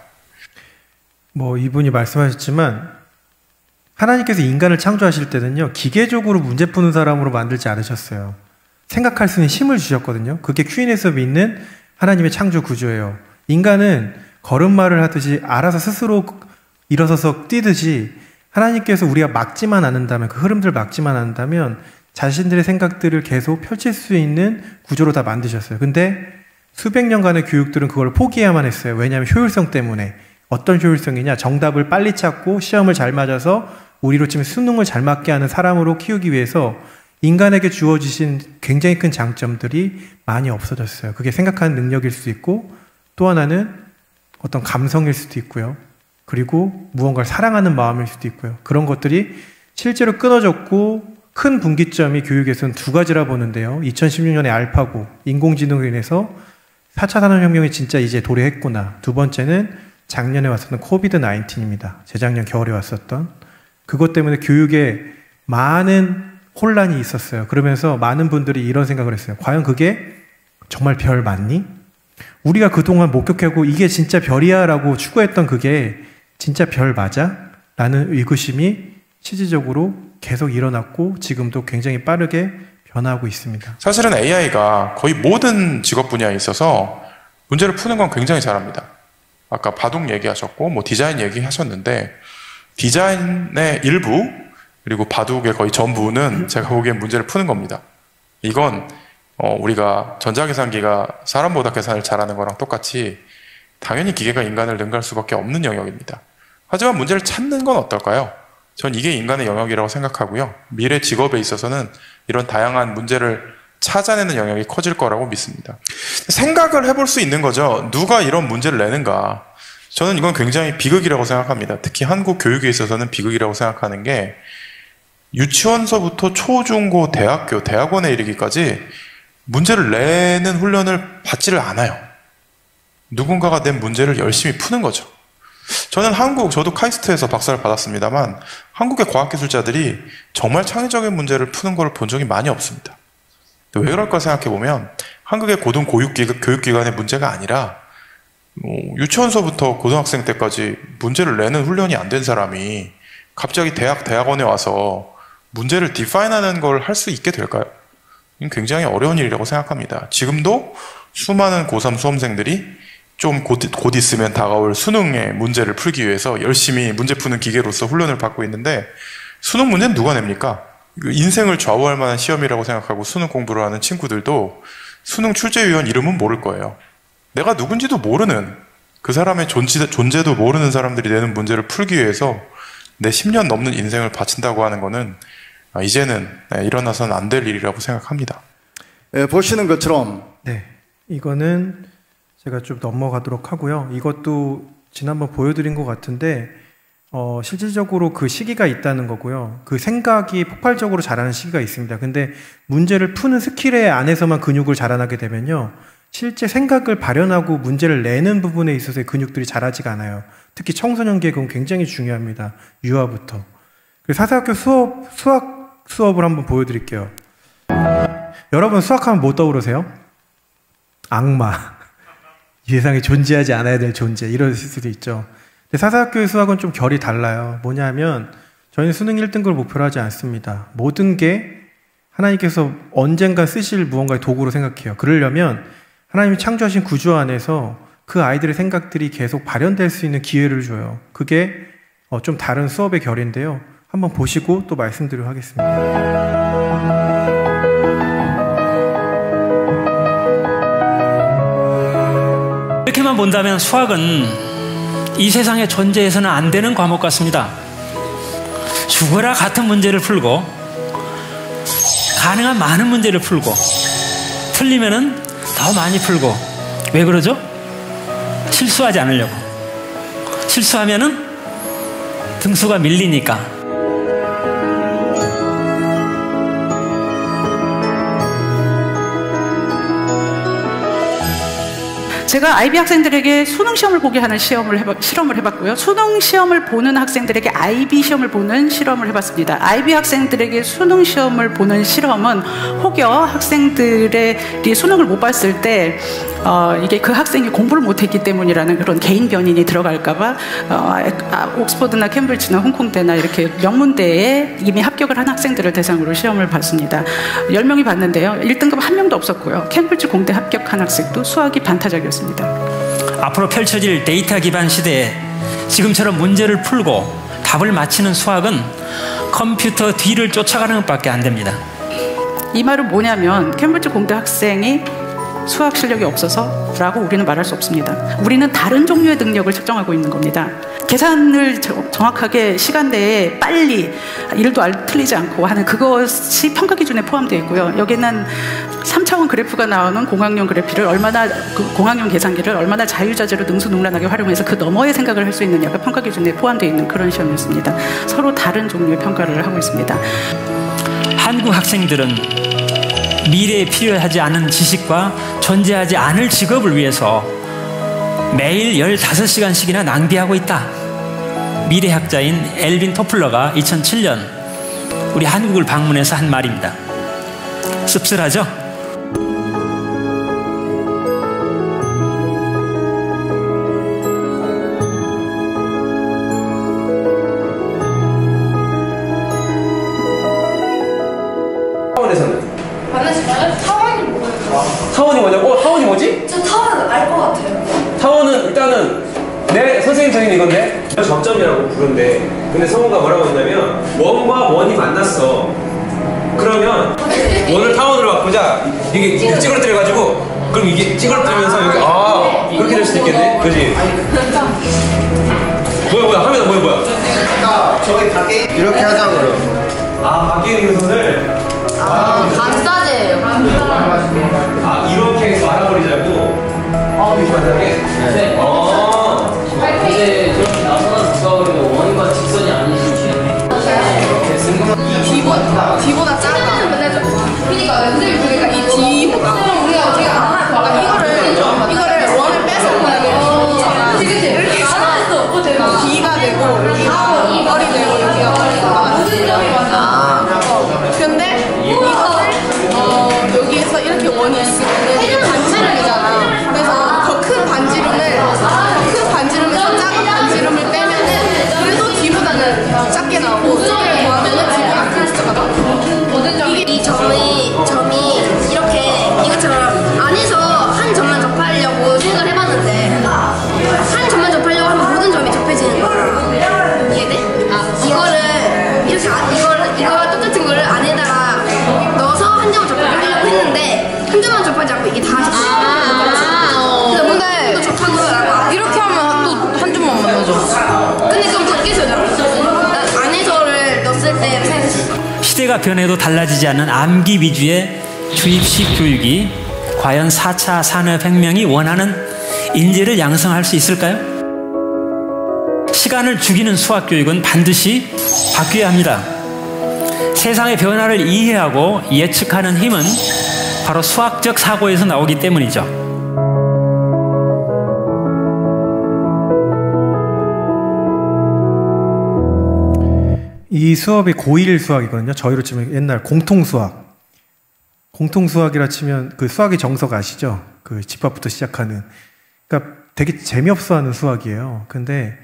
이분이 말씀하셨지만 하나님께서 인간을 창조하실 때는요, 기계적으로 문제 푸는 사람으로 만들지 않으셨어요. 생각할 수 있는 힘을 주셨거든요. 그게 Q&A에서 믿는 하나님의 창조 구조예요. 인간은 걸음마를 하듯이 알아서 스스로 일어서서 뛰듯이 하나님께서 우리가 막지만 않는다면, 그 흐름들을 막지만 않는다면 자신들의 생각들을 계속 펼칠 수 있는 구조로 다 만드셨어요. 근데 수백 년간의 교육들은 그걸 포기해야만 했어요. 왜냐하면 효율성 때문에. 어떤 효율성이냐? 정답을 빨리 찾고 시험을 잘 맞아서 우리로 치면 수능을 잘 맞게 하는 사람으로 키우기 위해서 인간에게 주어지신 굉장히 큰 장점들이 많이 없어졌어요. 그게 생각하는 능력일 수도 있고, 또 하나는 어떤 감성일 수도 있고요. 그리고 무언가를 사랑하는 마음일 수도 있고요. 그런 것들이 실제로 끊어졌고, 큰 분기점이 교육에서는 두 가지라 보는데요. 2016년에 알파고, 인공지능으로 인해서 4차 산업혁명이 진짜 이제 도래했구나. 두 번째는 작년에 왔었던 코비드-19입니다. 재작년 겨울에 왔었던. 그것 때문에 교육에 많은 혼란이 있었어요. 그러면서 많은 분들이 이런 생각을 했어요. 과연 그게 정말 별 맞니? 우리가 그동안 목격하고 이게 진짜 별이야 라고 추구했던 그게 진짜 별 맞아? 라는 의구심이 실질적으로 계속 일어났고 지금도 굉장히 빠르게 변화하고 있습니다. 사실은 AI가 거의 모든 직업 분야에 있어서 문제를 푸는 건 굉장히 잘합니다. 아까 바둑 얘기하셨고 디자인 얘기하셨는데, 디자인의 일부 그리고 바둑의 거의 전부는 제가 보기엔 문제를 푸는 겁니다. 이건 우리가 전자계산기가 사람보다 계산을 잘하는 거랑 똑같이 당연히 기계가 인간을 능가할 수밖에 없는 영역입니다. 하지만 문제를 찾는 건 어떨까요? 전 이게 인간의 영역이라고 생각하고요. 미래 직업에 있어서는 이런 다양한 문제를 찾아내는 영역이 커질 거라고 믿습니다. 생각을 해볼 수 있는 거죠. 누가 이런 문제를 내는가. 저는 이건 굉장히 비극이라고 생각합니다. 특히 한국 교육에 있어서는 비극이라고 생각하는 게, 유치원서부터 초, 중, 고, 대학교, 대학원에 이르기까지 문제를 내는 훈련을 받지를 않아요. 누군가가 낸 문제를 열심히 푸는 거죠. 저는 저도 카이스트에서 박사를 받았습니다만 한국의 과학기술자들이 정말 창의적인 문제를 푸는 걸 본 적이 많이 없습니다. 왜 그럴까 생각해보면 한국의 고등 교육기관의 문제가 아니라 유치원서부터 고등학생 때까지 문제를 내는 훈련이 안 된 사람이 갑자기 대학원에 와서 문제를 디파인하는 걸 할 수 있게 될까요? 이건 굉장히 어려운 일이라고 생각합니다. 지금도 수많은 고3 수험생들이 좀 곧 있으면 다가올 수능의 문제를 풀기 위해서 열심히 문제 푸는 기계로서 훈련을 받고 있는데, 수능 문제는 누가 냅니까? 인생을 좌우할 만한 시험이라고 생각하고 수능 공부를 하는 친구들도 수능 출제위원 이름은 모를 거예요. 내가 누군지도 모르는, 그 사람의 존재도 모르는 사람들이 내는 문제를 풀기 위해서 내 10년 넘는 인생을 바친다고 하는 거는 이제는 일어나서는 안 될 일이라고 생각합니다. 보시는 것처럼 이거는 제가 좀 넘어가도록 하고요. 이것도 지난번 보여드린 것 같은데 실질적으로 그 시기가 있다는 거고요. 그 생각이 폭발적으로 자라는 시기가 있습니다. 근데 문제를 푸는 스킬에 안에서만 근육을 자라나게 되면요, 실제 생각을 발현하고 문제를 내는 부분에 있어서의 근육들이 자라지가 않아요. 특히 청소년기에 그건 굉장히 중요합니다. 유아부터. 사사학교 수학 수업을 한번 보여드릴게요. 여러분 수학하면 뭐 떠오르세요? 악마. 이 세상에 존재하지 않아야 될 존재, 이럴 수도 있죠. 근데 사사학교의 수학은 좀 결이 달라요. 뭐냐면 저희는 수능 1등급을 목표로 하지 않습니다. 모든 게 하나님께서 언젠가 쓰실 무언가의 도구로 생각해요. 그러려면 하나님이 창조하신 구조 안에서 그 아이들의 생각들이 계속 발현될 수 있는 기회를 줘요. 그게 좀 다른 수업의 결인데요. 한번 보시고 또 말씀드리도록 하겠습니다. 이렇게만 본다면 수학은 이 세상에 존재해서는 안 되는 과목 같습니다. 죽어라 같은 문제를 풀고 가능한 많은 문제를 풀고 틀리면은 더 많이 풀고. 왜 그러죠? 실수하지 않으려고. 실수하면은 등수가 밀리니까. 제가 IB 학생들에게 수능 시험을 보게 하는 실험을 해봤고요. 수능 시험을 보는 학생들에게 IB 시험을 보는 실험을 해봤습니다. IB 학생들에게 수능 시험을 보는 실험은 혹여 학생들이 수능을 못 봤을 때 이게 그 학생이 공부를 못했기 때문이라는 그런 개인 변인이 들어갈까봐 옥스퍼드나 캠브리지나 홍콩대나 이렇게 명문대에 이미 합격을 한 학생들을 대상으로 시험을 봤습니다. 10명이 봤는데요. 1등급 한 명도 없었고요. 캠브리지 공대 합격한 학생도 수학이 반타작이었습니다. 앞으로 펼쳐질 데이터 기반 시대에 지금처럼 문제를 풀고 답을 맞히는 수학은 컴퓨터 뒤를 쫓아가는 것밖에 안 됩니다. 이 말은 뭐냐면 캠브리지 공대 학생이 수학 실력이 없어서 라고 우리는 말할 수 없습니다. 우리는 다른 종류의 능력을 측정하고 있는 겁니다. 계산을 정확하게 시간 내에 빨리 일도 틀리지 않고 하는 그것이 평가 기준에 포함되어 있고요. 여기는 3차원 그래프가 나오는 공학용 그래프를 얼마나 공학용 계산기를 얼마나 자유자재로 능수능란하게 활용해서 그 너머의 생각을 할 수 있느냐가 평가 기준에 포함되어 있는 그런 시험이었습니다. 서로 다른 종류의 평가를 하고 있습니다. 한국 학생들은 미래에 필요하지 않은 지식과 존재하지 않을 직업을 위해서 매일 15시간씩이나 낭비하고 있다. 미래학자인 엘빈 토플러가 2007년 우리 한국을 방문해서 한 말입니다. 씁쓸하죠? 타원이 뭐냐고? 타원이 뭐지? 저 타원 알 것 같아요. 타원은 일단은 내 선생님 정의는 이건데 접점이라고 부른대. 근데 성우가 뭐라고 했냐면 원과 원이 만났어. 그러면 원을 타원으로 바꾸자. 이게 찌그러뜨려가지고 그럼 이게 찌그러뜨리면서 여기 그렇게 될 수도 있겠네. 그지? 뭐야 화면 뭐야? 저기 밖에 이렇게 하자고요. 밖에 있는 선을 반사제예요. 이렇게 해서 알아버리자고. 이렇게 만나게? 네. 이제 이렇게 나서는 누가 원과 직선이 아니시면 D보다 작아. 그러니까 이 D보다 이거를 원을 뺏어보면 이렇게 D가 되고 여기가 어리 되고 여기가 어리가 근데 이거를 여기에서 이렇게 원이 있으면 이게 반지름이잖아. 그래서 더 큰 반지름에서 작은 반지름을 빼면은 그래도 D보다는 작게 나오고 숫자를 더하면은 D보다 큰 숫자가 나와. 이 점이 이렇게 이것처럼 안에서 한 점만 접하려고 생각을 해봤는데 한 점만 접하려고 하면 모든 점이 접해지는 거야. 이해돼? 이거를 이렇게 이거와 똑같은 거를 안에다가 넣어서 한 점을 접하려고 했는데 한 점만 접하지 않고 이게 다 접하는 근데 또 접하고 이렇게 하면 또 한 점만 만나죠. 근데 그럼 밖에서 안에서를 넣었을 때 이렇게 생각했어. 시대가 변해도 달라지지 않는 암기 위주의 주입식 교육이 과연 4차 산업혁명이 원하는 인재를 양성할 수 있을까요? 시간을 죽이는 수학교육은 반드시 바뀌어야 합니다. 세상의 변화를 이해하고 예측하는 힘은 바로 수학적 사고에서 나오기 때문이죠. 이 수업이 고1 수학이거든요. 저희로 치면 옛날 공통수학. 공통수학이라 치면 그 수학의 정석 아시죠? 그 집합부터 시작하는. 그러니까 되게 재미없어 하는 수학이에요. 근데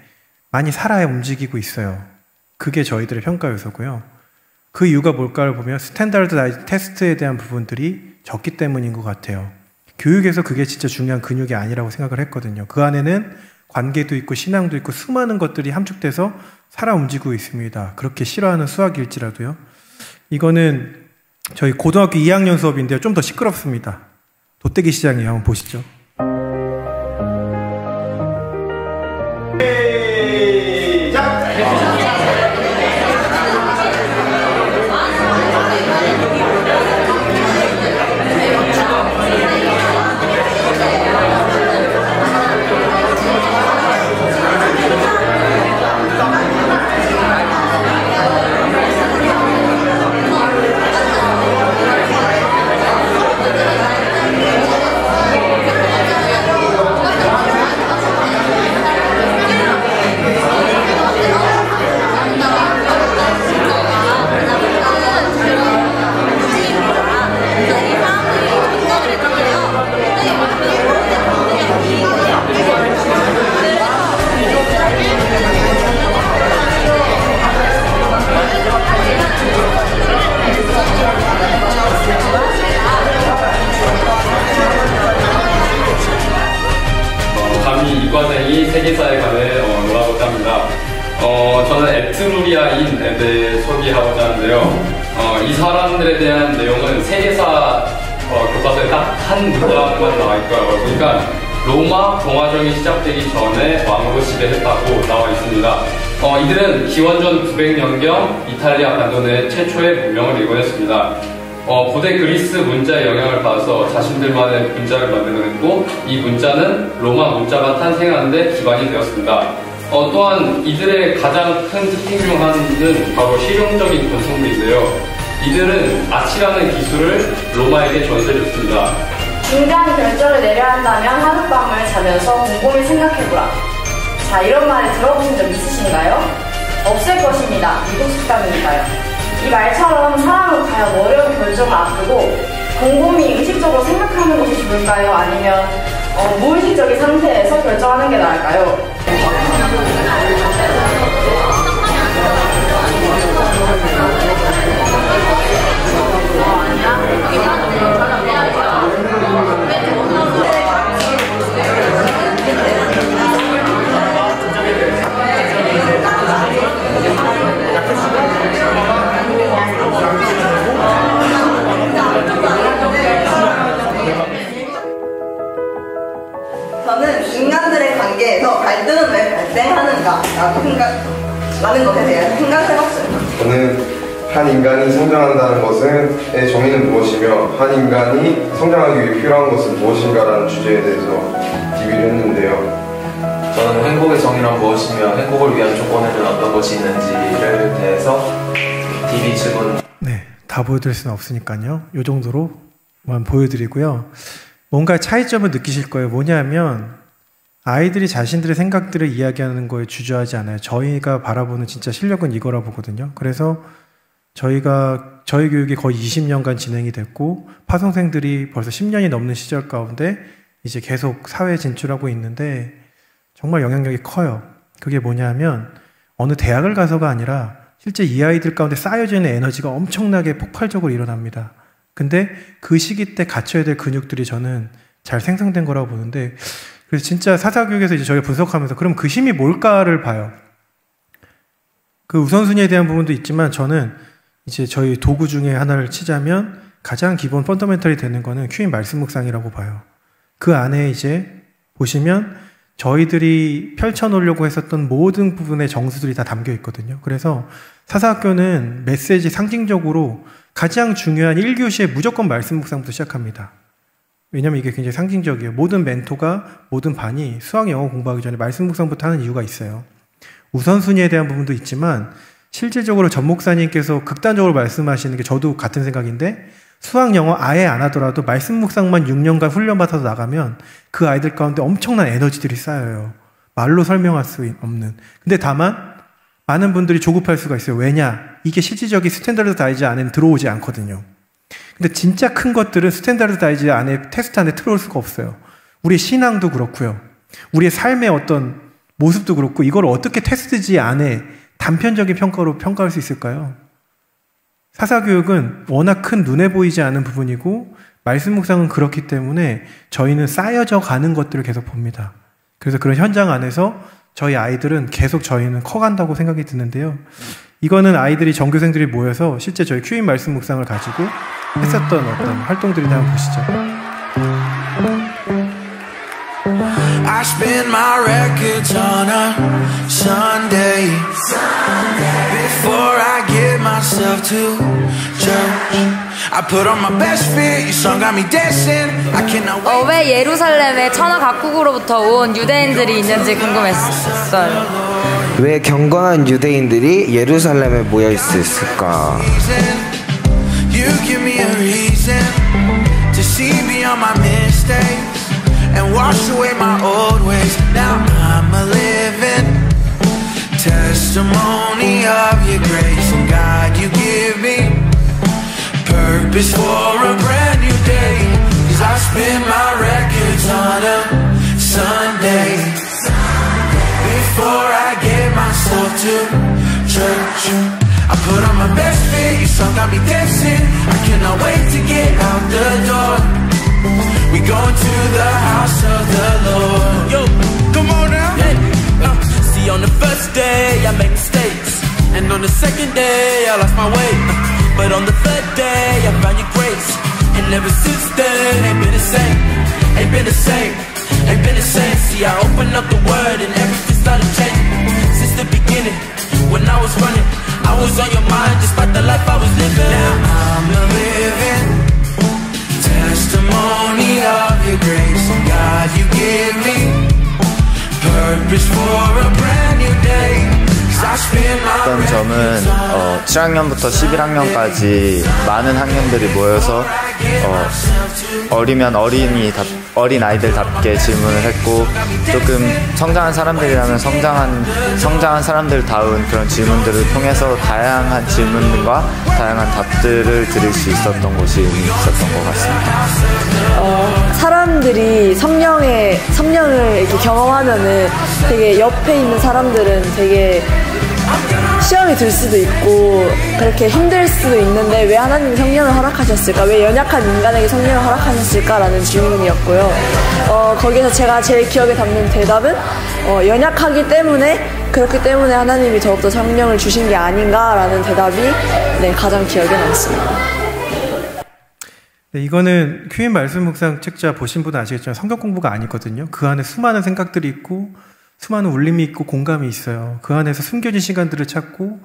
많이 살아 움직이고 있어요. 그게 저희들의 평가 요소고요. 그 이유가 뭘까를 보면 스탠다드 테스트에 대한 부분들이 적기 때문인 것 같아요. 교육에서 그게 진짜 중요한 근육이 아니라고 생각을 했거든요. 그 안에는 관계도 있고 신앙도 있고 수많은 것들이 함축돼서 살아 움직이고 있습니다. 그렇게 싫어하는 수학일지라도요. 이거는 저희 고등학교 2학년 수업인데요. 좀 더 시끄럽습니다. 돗대기 시장이에요. 한번 보시죠. 저는 에트루리아인 앱에 소개하고자 하는데요. 이 사람들에 대한 내용은 세계사 교과서에 딱 한 문장만 나와 있고요. 그러니까 로마 동화정이 시작되기 전에 왕으로 지배했다고 나와 있습니다. 이들은 기원전 900년경 이탈리아 반도 내 최초의 문명을 일궈냈습니다. 고대 그리스 문자의 영향을 받아서 자신들만의 문자를 만들어냈고 이 문자는 로마 문자가 탄생하는 데 기반이 되었습니다. 또한 이들의 가장 큰 특징 중 하나는 바로 실용적인 건축물인데요. 이들은 아치라는 기술을 로마에게 전수해줬습니다. 중대한 결정을 내려야 한다면 하룻밤을 자면서 곰곰이 생각해보라. 자, 이런 말을 들어보신 적 있으신가요? 없을 것입니다. 미국 식당이니까요. 이 말처럼 사람은 과연 어려운 결정을 앞두고 곰곰이 의식적으로 생각하는 것이 좋을까요? 아니면 무의식적인 상태에서 결정하는 게 나을까요? 저는 인간들의 관계에서 갈등은 왜 발생하는가라는 것에 대해 생각해봤어요. 저는 한 인간이 성장한다는 것의 정의는 무엇이며 한 인간이 성장하기 위해 필요한 것은 무엇인가라는 주제에 대해서 디비를 했는데요. 저는 행복의 정의란 무엇이며 행복을 위한 조건에는 어떤 것이 있는지를 대해서 디비 질문. 네, 다 보여드릴 수는 없으니까요. 이 정도로만 보여드리고요. 뭔가 차이점을 느끼실 거예요. 뭐냐면 아이들이 자신들의 생각들을 이야기하는 거에 주저하지 않아요. 저희가 바라보는 진짜 실력은 이거라 보거든요. 그래서 저희 교육이 거의 20년간 진행이 됐고 파송생들이 벌써 10년이 넘는 시절 가운데 이제 계속 사회에 진출하고 있는데 정말 영향력이 커요. 그게 뭐냐면 어느 대학을 가서가 아니라 실제 이 아이들 가운데 쌓여져 있는 에너지가 엄청나게 폭발적으로 일어납니다. 근데 그 시기 때 갖춰야 될 근육들이 저는 잘 생성된 거라고 보는데, 그래서 진짜 사사교육에서 이제 저희가 분석하면서 그럼 그 힘이 뭘까를 봐요. 그 우선순위에 대한 부분도 있지만 저는 이제 저희 도구 중에 하나를 치자면 가장 기본 펀더멘털이 되는 거는 큐인 말씀 묵상이라고 봐요. 그 안에 이제 보시면 저희들이 펼쳐놓으려고 했었던 모든 부분의 정수들이 다 담겨 있거든요. 그래서 사사학교는 메시지 상징적으로 가장 중요한 1교시에 무조건 말씀 묵상부터 시작합니다. 왜냐면 이게 굉장히 상징적이에요. 모든 멘토가, 모든 반이 수학 영어 공부하기 전에 말씀 묵상부터 하는 이유가 있어요. 우선순위에 대한 부분도 있지만 실질적으로 전 목사님께서 극단적으로 말씀하시는 게 저도 같은 생각인데, 수학 영어 아예 안 하더라도 말씀 묵상만 6년간 훈련받아서 나가면 그 아이들 가운데 엄청난 에너지들이 쌓여요. 말로 설명할 수 없는. 근데 다만 많은 분들이 조급할 수가 있어요. 왜냐? 이게 실질적인 스탠다드 다이지 안에는 들어오지 않거든요. 근데 진짜 큰 것들은 스탠다드 다이지 안에, 테스트 안에 들어올 수가 없어요. 우리의 신앙도 그렇고요. 우리의 삶의 어떤 모습도 그렇고, 이걸 어떻게 테스트지 안에 단편적인 평가로 평가할 수 있을까요? 사사교육은 워낙 큰 눈에 보이지 않은 부분이고 말씀 묵상은 그렇기 때문에 저희는 쌓여져 가는 것들을 계속 봅니다. 그래서 그런 현장 안에서 저희 아이들은 계속 저희는 커간다고 생각이 드는데요. 이거는 아이들이 전교생들이 모여서 실제 저희 큐인 말씀 묵상을 가지고 했었던 어떤 활동들이나 한번 보시죠. I spin my records on a Sunday before I get myself to church. I put on my best fit, your song got me dancing. I cannot wait. 왜 예루살렘에 천하 각국으로부터 온 유대인들이 있는지 궁금했어요. 왜 경건한 유대인들이 예루살렘에 모여 있을까? You give me a reason to see beyond my mistakes and wash away my old ways. Now I'm a living testimony of your grace, and God, you give me purpose for a brand new day. 'Cause I spin my records on a Sunday before I get myself to church. I put on my best fit, your song got me dancing. I cannot wait to get out the door. We going to the house of the Lord. Yo, come on now. Yeah. See, See, on the first day I made mistakes, and on the second day I lost my way, but on the third day I found your grace, and ever since then ain't been the same, ain't been the same, ain't been the same. See, I opened up the word and everything started changing. Since the beginning, when I was running, I was on your mind despite the life I was living. Now I'm a living testimony of your grace. God, you give me purpose for a brand new day. 어떤 점은 7학년부터 11학년까지 많은 학년들이 모여서 어리면 어린 아이들답게 질문을 했고, 조금 성장한 사람들이라면 성장한 사람들다운 그런 질문들을 통해서 다양한 질문과 다양한 답들을 들을 수 있었던 곳이 있었던 것 같습니다. 사람들이 성령을 이렇게 경험하면은 되게 옆에 있는 사람들은 되게 시험이 들 수도 있고 그렇게 힘들 수도 있는데 왜 하나님이 성령을 허락하셨을까? 왜 연약한 인간에게 성령을 허락하셨을까라는 질문이었고요. 거기서 제가 제일 기억에 남는 대답은 연약하기 때문에, 그렇기 때문에 하나님이 더욱더 성령을 주신 게 아닌가라는 대답이 가장 기억에 남습니다. 네, 이거는 큐인 말씀 묵상 책자 보신 분은 아시겠지만 성경 공부가 아니거든요. 그 안에 수많은 생각들이 있고 수많은 울림이 있고 공감이 있어요. 그 안에서 숨겨진 시간들을 찾고,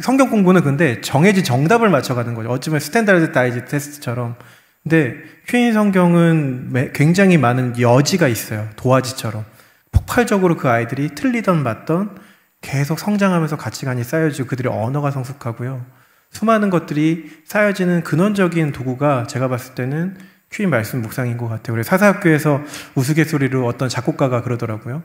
성경 공부는 근데 정해진 정답을 맞춰가는 거죠. 어쩌면 스탠다드 다이지 테스트처럼. 근데 큐인 성경은 굉장히 많은 여지가 있어요. 도화지처럼. 폭발적으로 그 아이들이 틀리던 맞던 계속 성장하면서 가치관이 쌓여지고 그들의 언어가 성숙하고요. 수많은 것들이 쌓여지는 근원적인 도구가 제가 봤을 때는 큐인 말씀 묵상인 것 같아요. 우리 사사학교에서 우스갯소리로 어떤 작곡가가 그러더라고요.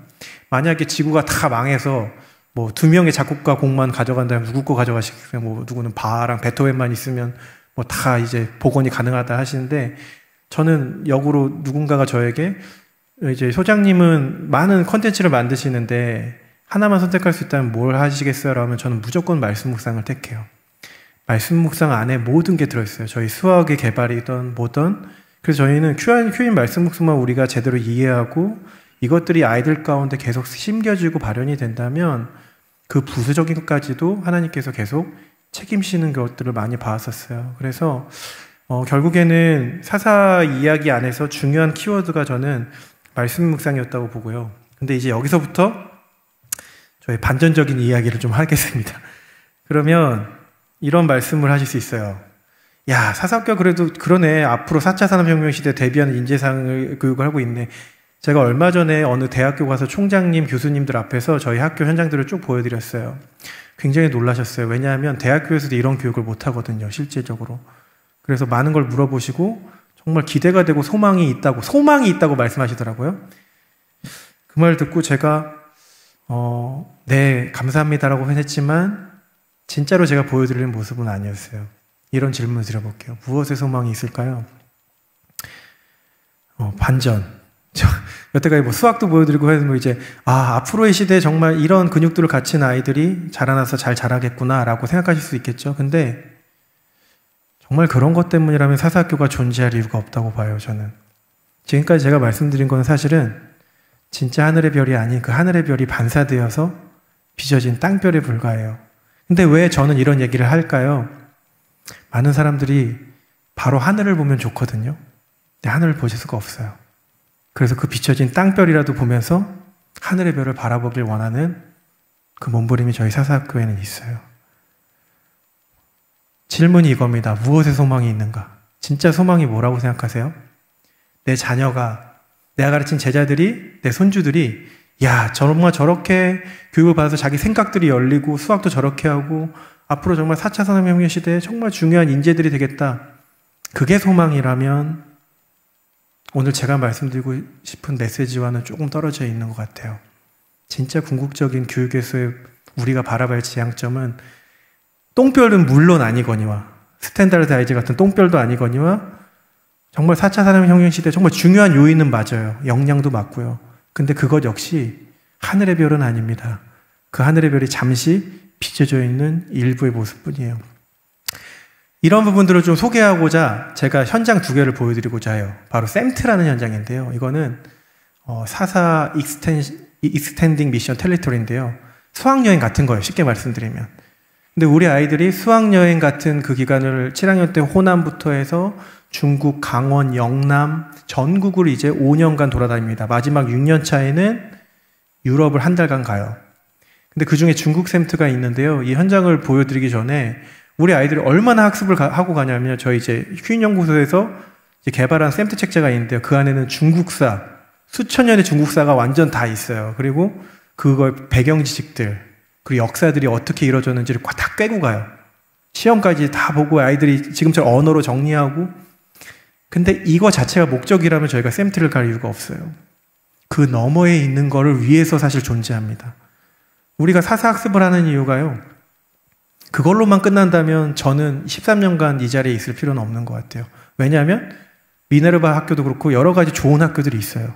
만약에 지구가 다 망해서 뭐 2명의 작곡가 곡만 가져간다면 누구 거 가져가시겠어요? 뭐 누구는 바랑 베토벤만 있으면 뭐 다 이제 복원이 가능하다 하시는데, 저는 역으로 누군가가 저에게 이제 소장님은 많은 컨텐츠를 만드시는데 하나만 선택할 수 있다면 뭘 하시겠어요? 라면 저는 무조건 말씀 묵상을 택해요. 말씀 묵상 안에 모든 게 들어있어요. 저희 수학의 개발이든 뭐든. 그래서 저희는 큐인 말씀 묵상만 우리가 제대로 이해하고 이것들이 아이들 가운데 계속 심겨지고 발현이 된다면 그 부수적인 것까지도 하나님께서 계속 책임지는 것들을 많이 봤었어요. 그래서 결국에는 사사 이야기 안에서 중요한 키워드가 저는 말씀 묵상이었다고 보고요. 근데 이제 여기서부터 저희 반전적인 이야기를 좀 하겠습니다. 그러면 이런 말씀을 하실 수 있어요. 야, 사사학교 그래도 그러네. 앞으로 4차 산업혁명 시대에 대비하는 인재상을 교육을 하고 있네. 제가 얼마 전에 어느 대학교 가서 총장님, 교수님들 앞에서 저희 학교 현장들을 쭉 보여드렸어요. 굉장히 놀라셨어요. 왜냐하면 대학교에서도 이런 교육을 못 하거든요, 실제적으로. 그래서 많은 걸 물어보시고 정말 기대가 되고 소망이 있다고 말씀하시더라고요. 그 말 듣고 제가 네, 감사합니다라고 했지만 진짜로 제가 보여드리는 모습은 아니었어요. 이런 질문을 드려볼게요. 무엇에 소망이 있을까요? 반전. 여태까지 뭐 수학도 보여드리고 해서 뭐 이제 앞으로의 시대에 정말 이런 근육들을 갖춘 아이들이 자라나서 잘 자라겠구나라고 생각하실 수 있겠죠. 근데 정말 그런 것 때문이라면 사사학교가 존재할 이유가 없다고 봐요, 저는. 지금까지 제가 말씀드린 건 사실은 진짜 하늘의 별이 아닌 그 하늘의 별이 반사되어서 빚어진 땅별에 불과해요. 근데 왜 저는 이런 얘기를 할까요? 많은 사람들이 바로 하늘을 보면 좋거든요. 근데 하늘을 보실 수가 없어요. 그래서 그 비춰진 땅별이라도 보면서 하늘의 별을 바라보길 원하는 그 몸부림이 저희 사사학교에는 있어요. 질문이 이겁니다. 무엇에 소망이 있는가? 진짜 소망이 뭐라고 생각하세요? 내 자녀가, 내가 가르친 제자들이, 내 손주들이 야, 정말 저렇게 교육을 받아서 자기 생각들이 열리고 수학도 저렇게 하고 앞으로 정말 4차 산업혁명 시대에 정말 중요한 인재들이 되겠다. 그게 소망이라면 오늘 제가 말씀드리고 싶은 메시지와는 조금 떨어져 있는 것 같아요. 진짜 궁극적인 교육에서의 우리가 바라볼 지향점은 똥별은 물론 아니거니와 스탠다드 아이즈 같은 똥별도 아니거니와 정말 4차 산업혁명 시대 정말 중요한 요인은 맞아요. 역량도 맞고요. 근데 그것 역시 하늘의 별은 아닙니다. 그 하늘의 별이 잠시 비춰져 있는 일부의 모습뿐이에요. 이런 부분들을 좀 소개하고자 제가 현장 2개를 보여드리고자 해요. 바로 샘트라는 현장인데요. 이거는 사사 이 익스텐딩 미션 텔리토리인데요. 수학여행 같은 거예요. 쉽게 말씀드리면. 근데 우리 아이들이 수학여행 같은 그 기간을 7학년 때 호남부터 해서 중국, 강원, 영남, 전국을 이제 5년간 돌아다닙니다. 마지막 6년 차에는 유럽을 한 달간 가요. 근데 그 중에 중국 샘트가 있는데요. 이 현장을 보여드리기 전에 우리 아이들이 얼마나 학습을 하고 가냐면 저희 이제 휴인연구소에서 이제 개발한 샘트 책자가 있는데요. 그 안에는 중국사, 수천 년의 중국사가 완전 다 있어요. 그리고 그걸 배경 지식들, 그리고 역사들이 어떻게 이루어졌는지를 다 꿰고 가요. 시험까지 다 보고 아이들이 지금처럼 언어로 정리하고. 근데 이거 자체가 목적이라면 저희가 샘트를 갈 이유가 없어요. 그 너머에 있는 거를 위해서 사실 존재합니다. 우리가 사사학습을 하는 이유가요. 그걸로만 끝난다면 저는 13년간 이 자리에 있을 필요는 없는 것 같아요. 왜냐하면 미네르바 학교도 그렇고 여러 가지 좋은 학교들이 있어요.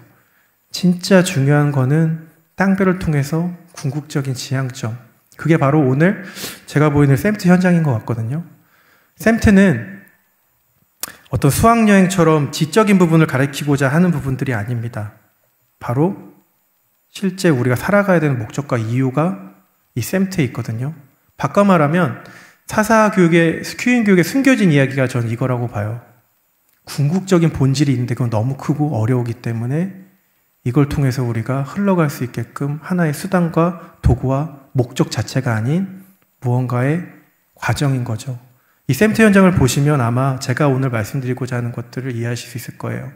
진짜 중요한 거는 땅별을 통해서 궁극적인 지향점. 그게 바로 오늘 제가 보이는 샘트 현장인 것 같거든요. 샘트는 어떤 수학여행처럼 지적인 부분을 가리키고자 하는 부분들이 아닙니다. 바로 실제 우리가 살아가야 되는 목적과 이유가 이 샘트에 있거든요. 바꿔 말하면 사사교육의, 큐인교육에 숨겨진 이야기가 저는 이거라고 봐요. 궁극적인 본질이 있는데 그건 너무 크고 어려우기 때문에 이걸 통해서 우리가 흘러갈 수 있게끔 하나의 수단과 도구와 목적 자체가 아닌 무언가의 과정인 거죠. 이 샘트 현장을 보시면 아마 제가 오늘 말씀드리고자 하는 것들을 이해하실 수 있을 거예요.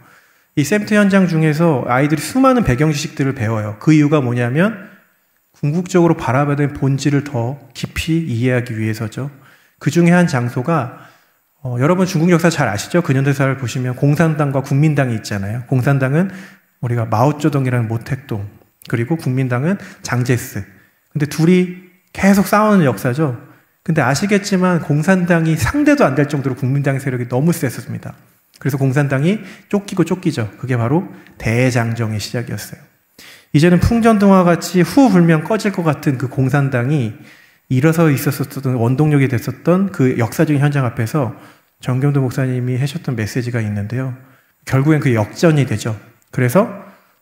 이 샘트 현장 중에서 아이들이 수많은 배경 지식들을 배워요. 그 이유가 뭐냐면 궁극적으로 바라봐야 되는 본질을 더 깊이 이해하기 위해서죠. 그 중에 한 장소가 여러분 중국 역사 잘 아시죠? 근현대사를 보시면 공산당과 국민당이 있잖아요. 공산당은 우리가 마오쩌둥이라는 모택동, 그리고 국민당은 장제스. 근데 둘이 계속 싸우는 역사죠. 근데 아시겠지만 공산당이 상대도 안 될 정도로 국민당 세력이 너무 셌습니다. 그래서 공산당이 쫓기고 쫓기죠. 그게 바로 대장정의 시작이었어요. 이제는 풍전등화 같이 후 불면 꺼질 것 같은 그 공산당이 일어서 있었던 원동력이 됐었던 그 역사적인 현장 앞에서 정경도 목사님이 하셨던 메시지가 있는데요. 결국엔 그 역전이 되죠. 그래서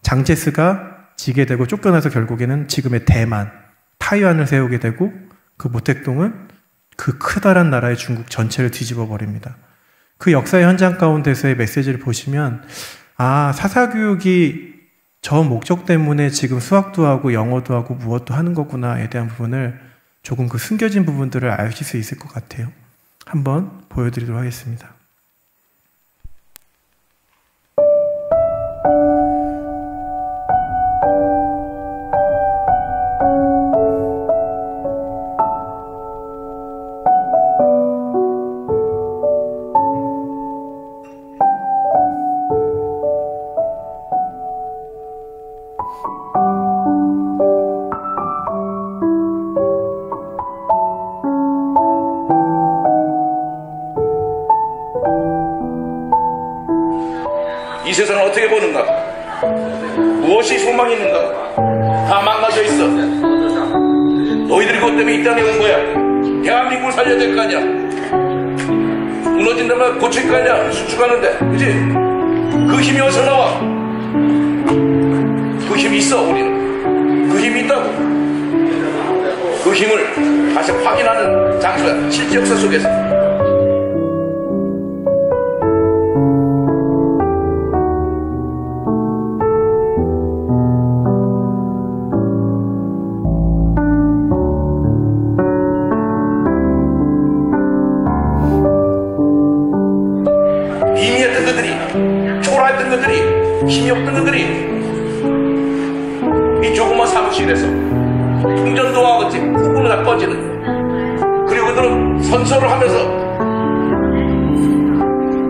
장제스가 지게 되고 쫓겨나서 결국에는 지금의 대만, 타이완을 세우게 되고 그 모택동은 그 크다란 나라의 중국 전체를 뒤집어 버립니다. 그 역사의 현장 가운데서의 메시지를 보시면 아, 사사교육이 저 목적 때문에 지금 수학도 하고 영어도 하고 무엇도 하는 거구나에 대한 부분을 조금 그 숨겨진 부분들을 아실 수 있을 것 같아요. 한번 보여드리도록 하겠습니다. 이 세상을 어떻게 보는가? 무엇이 소망이 있는가? 다 망가져 있어. 너희들이 그것 때문에 이 땅에 온 거야. 대한민국을 살려야 될 거 아니야. 무너진다면 고칠 거 아니야. 수축하는데, 그지? 그 힘이 어디서 나와? 그 힘이 있어, 우리는. 그 힘이 있다고. 그 힘을 다시 확인하는 장소야. 실제 역사 속에서. 힘이 없던 그들이 이 조그만 사무실에서 풍전도와 같이 후군을 다 꺼지는, 그리고 그들은 선서를 하면서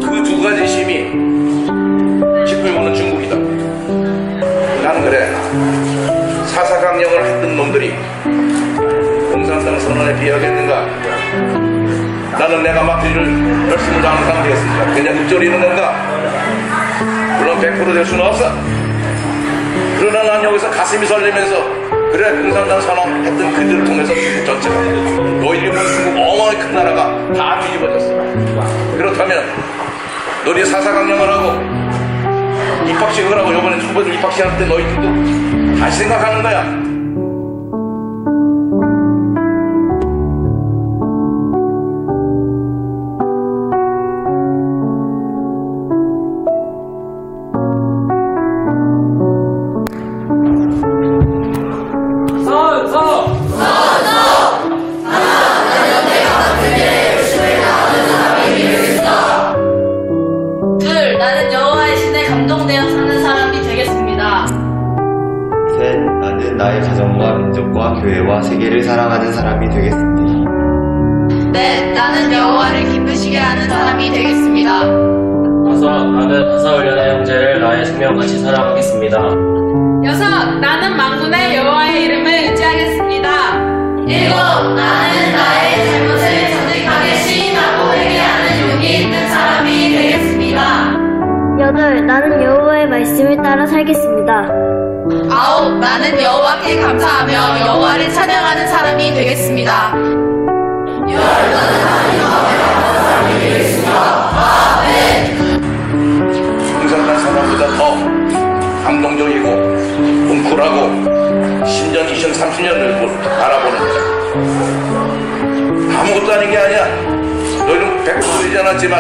그 두 가지 힘이 짚을 보는 중국이다. 나는 그래, 사사강령을 했던 놈들이 공산당 선언에 비하겠는가? 나는 내가 맡기를 열심히 하는 사람 되겠습니다. 그냥 읊조리는 건가? 물론 100% 될 수는 없어. 그러나 난 여기서 가슴이 설레면서 그래, 공산당 선언했던 그들을 통해서 중국 전체가, 너희들이 보는 중국 어마어마하게 큰 나라가 다 뒤집어졌어. 그렇다면 너희들이 사사강령을 하고 입학식을 하고, 이번에 후배들 입학식 할 때 너희들도 다시 생각하는 거야. 나의 가정과 민족과 교회와 세계를 사랑하는 사람이 되겠습니다. 네, 나는 여호와를 기쁘시게 하는 사람이 되겠습니다. 5. 나는 하사울련의 형제를 나의 생명같이 사랑하겠습니다. 6. 나는 만군의 여호와의 이름을 의지하겠습니다. 7. 나는 나의 잘못을 정직하게 시인하고 회개하는 용기 있는 사람이 되겠습니다. 8. 나는 여호와의 말씀을 따라 살겠습니다. 9. 나는 여호와께 감사하며 여호와를 찬양하는 사람이 되겠습니다. 10. 나는 여호와께 감사하는 사람이 되겠습니다. 아멘. 풍성한 사람보다 더 감동적이고 뭉클하고 10년, 20년, 30년을 바라보는 거야. 아무것도 아닌 게 아니야. 너희는 100% 되지 않았지만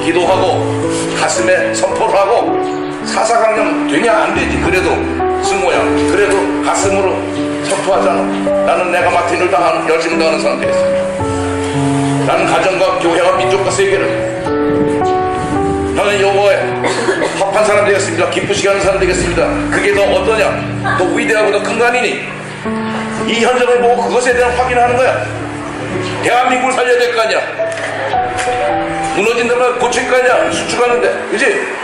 기도하고 가슴에 선포를 하고 사사강령 되냐 안 되지. 그래도 승모야 그래도 가슴으로 선포하잖아. 나는 내가 맡은 일을 다 열심히 다하는 사람 되겠습니다. 나는 가정과 교회와 민족과 세계를 나는 여호와의 합한 사람 되겠습니다. 기쁘시게 하는 사람 되겠습니다. 그게 더 어떠냐? 더 위대하고 더 큰 거 아니니? 이 현장을 보고 그것에 대한 확인을 하는 거야. 대한민국을 살려야 될 거 아니야. 무너진다면 고칠 거 아니야. 수축하는데 그치?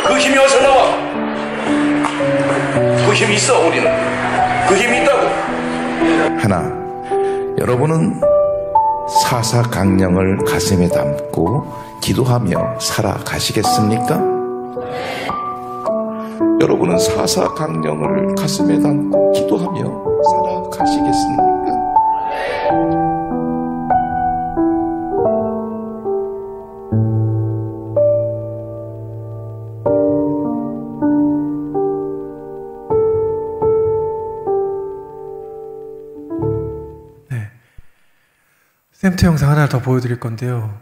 그 힘이 어디서 나와? 그 힘이 있어. 우리는 그 힘이 있다고. 하나, 여러분은 사사강령을 가슴에 담고 기도하며 살아가시겠습니까? 여러분은 사사강령을 가슴에 담고 기도하며 살아가시겠습니까? 샘트 영상 하나 더 보여드릴 건데요.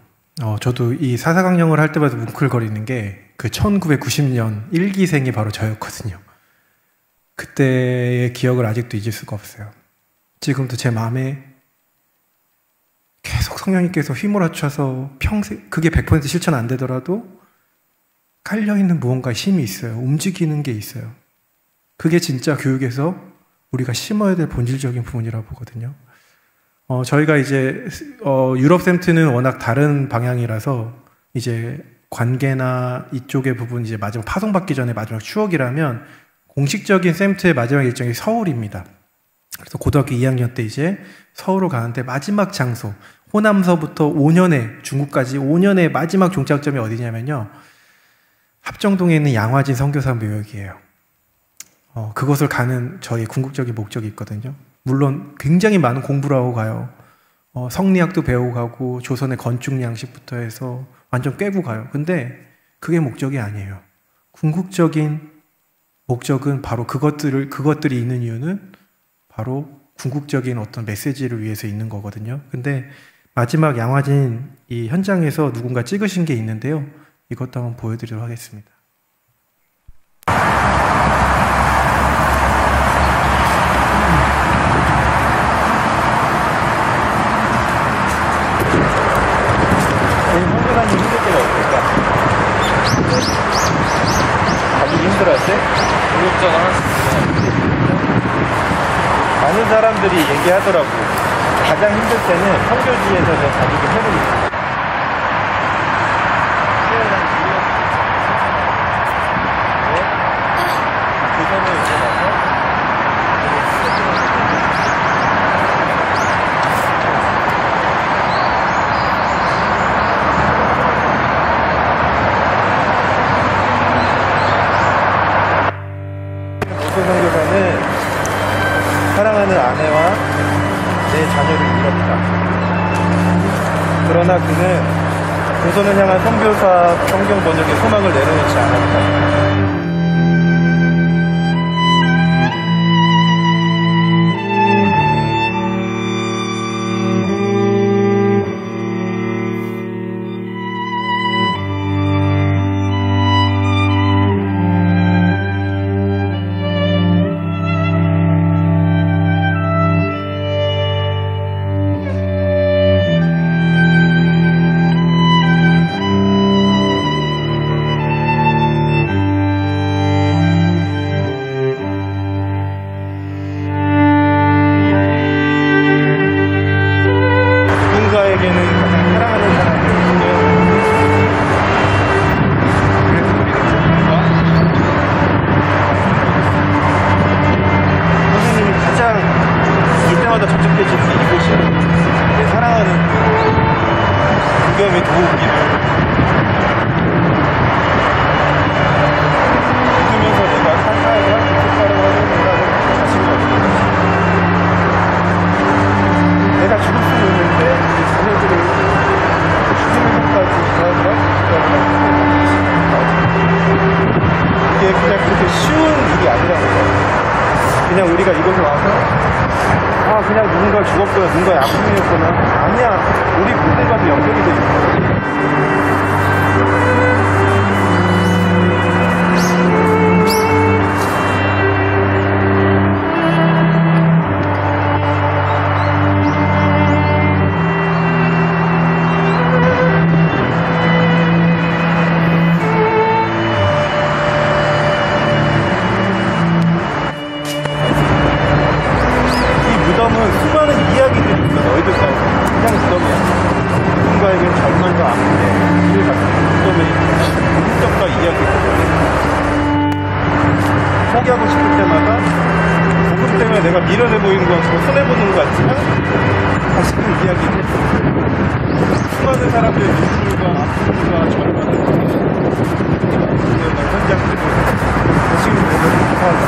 저도 이 사사강령을 할 때마다 뭉클거리는 게 그 1990년 1기생이 바로 저였거든요. 그때의 기억을 아직도 잊을 수가 없어요. 지금도 제 마음에 계속 성령님께서 휘몰아쳐서 평생 그게 100% 실천 안 되더라도 깔려있는 무언가 힘이 있어요. 움직이는 게 있어요. 그게 진짜 교육에서 우리가 심어야 될 본질적인 부분이라고 보거든요. 저희가 이제 유럽 샘트는 워낙 다른 방향이라서 이제 관계나 이쪽의 부분 이제 마지막 파송받기 전에 마지막 추억이라면 공식적인 샘트의 마지막 일정이 서울입니다. 그래서 고등학교 2학년 때 이제 서울로 가는데 마지막 장소 호남서부터 5년에 중국까지 5년의 마지막 종착점이 어디냐면요. 합정동에 있는 양화진 선교사 묘역이에요. 그것을 가는 저희 궁극적인 목적이 있거든요. 물론 굉장히 많은 공부를 하고 가요. 성리학도 배우고 가고 조선의 건축 양식부터 해서 완전 꿰고 가요. 근데 그게 목적이 아니에요. 궁극적인 목적은 바로 그것들이 있는 이유는 바로 궁극적인 어떤 메시지를 위해서 있는 거거든요. 근데 마지막 양화진 이 현장에서 누군가 찍으신 게 있는데요. 이것도 한번 보여드리도록 하겠습니다. 선교사님 힘들 때가 없을까? 가기 힘들어할 때? 교육자가 많은 사람들이 얘기하더라고. 가장 힘들 때는 선교지에서 내 가족이 해보니까. 선교사는 사랑하는 아내와 내 자녀를 잃었다. 그러나 그는 조선을 향한 선교사 성경 번역의 소망을 내려놓지 않았다. 믿음의 도우기를 믿으면서 내가 사사가 기특하라고 하는 생각을 자신이 없습니다. 내가 죽을 수는 있는데 자녀들을 죽이는 것까지 도와주라 이게 그냥 그렇게 쉬운 일이 아니라는 거예요. 그냥 우리가 이곳에 와서 그냥 누군가 죽었거나 누군가의 아픔이었거나 아니야, 우리 그들과도 연결이 되어 있는 거예요. 수많은 이야기들이 있어. 너희들 사이에 그냥 무덤이야. 누군가에겐 절망과 아픔의 길 같은 무덤에 있는 인격과 이야기거든. 포기하고 싶을 때마다 복음 때문에 내가 미련해 보이는 것 같고 손해보는 것 같지만 다시 그 이야기를 수많은 사람들의 눈물과 아픔과 절망을 현장들을 다시 보면서 기뻐하다.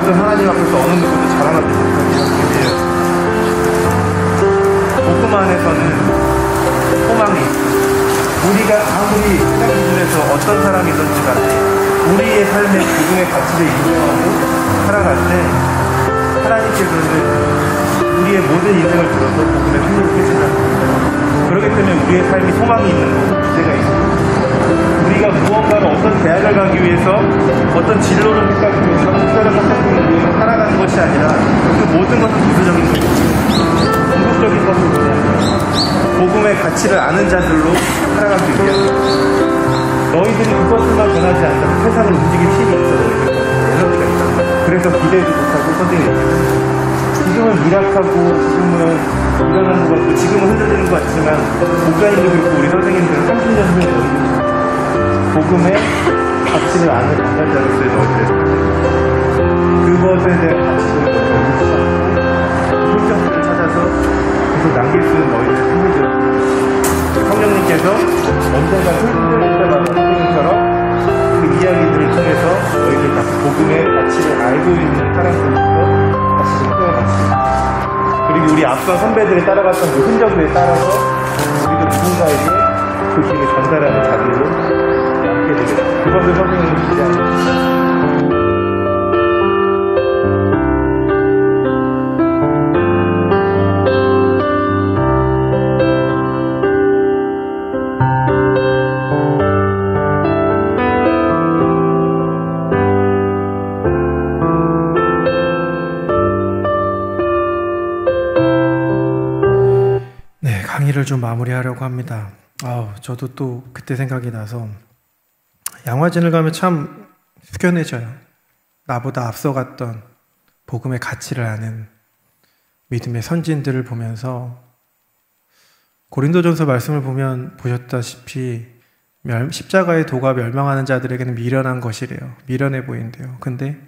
하나님 앞에서 어느 누구도 자랑하지 못하는 일이에요. 복음 안에서는 소망이 우리가 아무리 세상 기준에서 어떤 사람이든지 간에 우리의 삶의 복음의 가치를 인정하고 살아갈 때 하나님께서는 우리의 모든 인생을 들어서 복음의 승리를 펼쳐줍니다. 그렇기 때문에 우리의 삶이 소망이 있는 문제가 있습니다. 우리가 무언가를 어떤 대학을 가기 위해서 어떤 진로를 택하기 위해서 목표를 선택하기 위해서 살아가는 것이 아니라 그 모든 것은 부수적인 것이고 궁극적인 것은 그냥 복음의 가치를 아는 자들로 살아가기 위한 너희들이 그것을만 변하지 않다면 세상을 움직일 힘이 있어. 에너지가 있다. 그래서 기대지 못하고 선생님이 지금은 미락하고 지금은 일어나는 것 같고 지금은 흔들리는 것 같지만 목사님도 그렇고 우리 선생님들은 30년 후에 너희들이 복음의 가치를 아는 강단자로서의 너희들 그것에 대한 가치를 훌쩍을 찾아서 계속 남길 수 있는 너희들의 생물들 성령님께서 언젠가 흔들릴 때마다 선생님처럼 그 이야기들을 통해서 너희들 다시 복음의 가치를 알고 있는 사람들로서 다시 이끌어갔습니다. 그리고 우리 앞선 선배들이 따라갔던 그 흔적들에 따라서 우리도 누군가에게 그 길을 전달하는 자들로 그것을 선생님이 기대합니다. 네, 강의를 좀 마무리하려고 합니다. 저도 또 그때 생각이 나서 양화진을 가면 참 숙연해져요. 나보다 앞서갔던 복음의 가치를 아는 믿음의 선진들을 보면서 고린도전서 말씀을 보면 보셨다시피 십자가의 도가 멸망하는 자들에게는 미련한 것이래요. 미련해 보인대요. 근데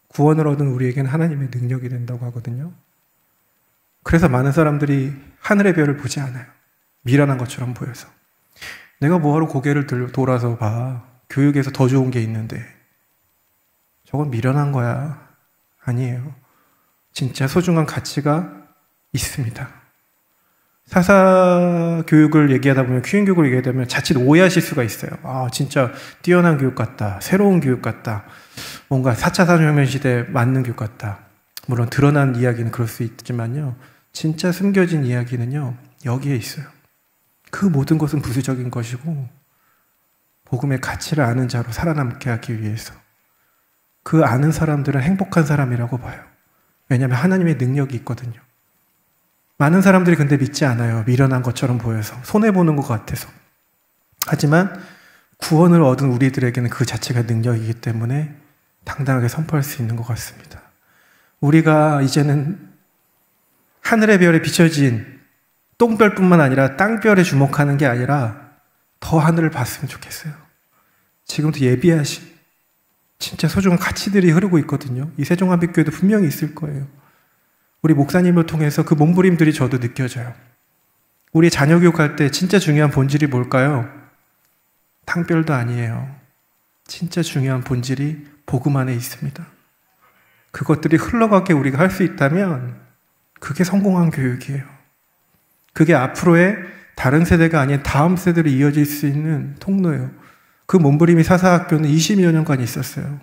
구원을 얻은 우리에게는 하나님의 능력이 된다고 하거든요. 그래서 많은 사람들이 하늘의 별을 보지 않아요. 미련한 것처럼 보여서. 내가 뭐하러 고개를 돌아서 봐. 교육에서 더 좋은 게 있는데. 저건 미련한 거야. 아니에요. 진짜 소중한 가치가 있습니다. 사사 교육을 얘기하다 보면, 큐인 교육을 얘기하다 보면 자칫 오해하실 수가 있어요. 진짜 뛰어난 교육 같다. 새로운 교육 같다. 뭔가 4차 산업혁명 시대에 맞는 교육 같다. 물론 드러난 이야기는 그럴 수 있지만요. 진짜 숨겨진 이야기는요. 여기에 있어요. 그 모든 것은 부수적인 것이고 복음의 가치를 아는 자로 살아남게 하기 위해서 그 아는 사람들은 행복한 사람이라고 봐요. 왜냐하면 하나님의 능력이 있거든요. 많은 사람들이 근데 믿지 않아요. 미련한 것처럼 보여서, 손해보는 것 같아서. 하지만 구원을 얻은 우리들에게는 그 자체가 능력이기 때문에 당당하게 선포할 수 있는 것 같습니다. 우리가 이제는 하늘의 별에 비춰진 똥별뿐만 아니라 땅별에 주목하는 게 아니라 더 하늘을 봤으면 좋겠어요. 지금도 예비하신 진짜 소중한 가치들이 흐르고 있거든요. 이 세종한빛교회도 분명히 있을 거예요. 우리 목사님을 통해서 그 몸부림들이 저도 느껴져요. 우리 자녀 교육할 때 진짜 중요한 본질이 뭘까요? 땅별도 아니에요. 진짜 중요한 본질이 복음 안에 있습니다. 그것들이 흘러가게 우리가 할 수 있다면 그게 성공한 교육이에요. 그게 앞으로의 다른 세대가 아닌 다음 세대로 이어질 수 있는 통로예요. 그 몸부림이 사사학교는 20여 년간 있었어요.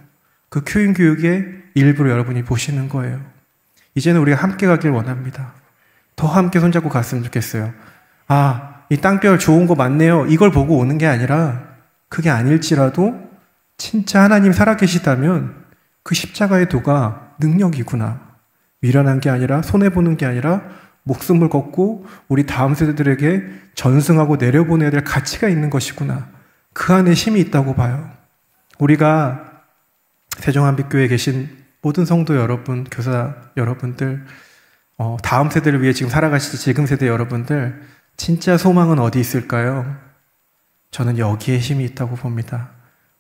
그 교인 교육의 일부를 여러분이 보시는 거예요. 이제는 우리가 함께 가길 원합니다. 더 함께 손잡고 갔으면 좋겠어요. 아, 이 땅별 좋은 거 맞네요. 이걸 보고 오는 게 아니라 그게 아닐지라도 진짜 하나님 살아계시다면 그 십자가의 도가 능력이구나. 미련한 게 아니라 손해보는 게 아니라 목숨을 걷고 우리 다음 세대들에게 전승하고 내려보내야 될 가치가 있는 것이구나. 그 안에 힘이 있다고 봐요. 우리가 세종한빛교회에 계신 모든 성도 여러분, 교사 여러분들, 다음 세대를 위해 지금 살아가시지 지금 세대 여러분들, 진짜 소망은 어디 있을까요? 저는 여기에 힘이 있다고 봅니다.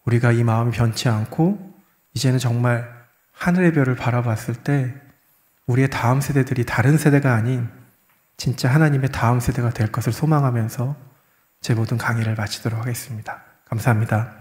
우리가 이 마음이 변치 않고 이제는 정말 하늘의 별을 바라봤을 때 우리의 다음 세대들이 다른 세대가 아닌 진짜 하나님의 다음 세대가 될 것을 소망하면서 제 모든 강의를 마치도록 하겠습니다. 감사합니다.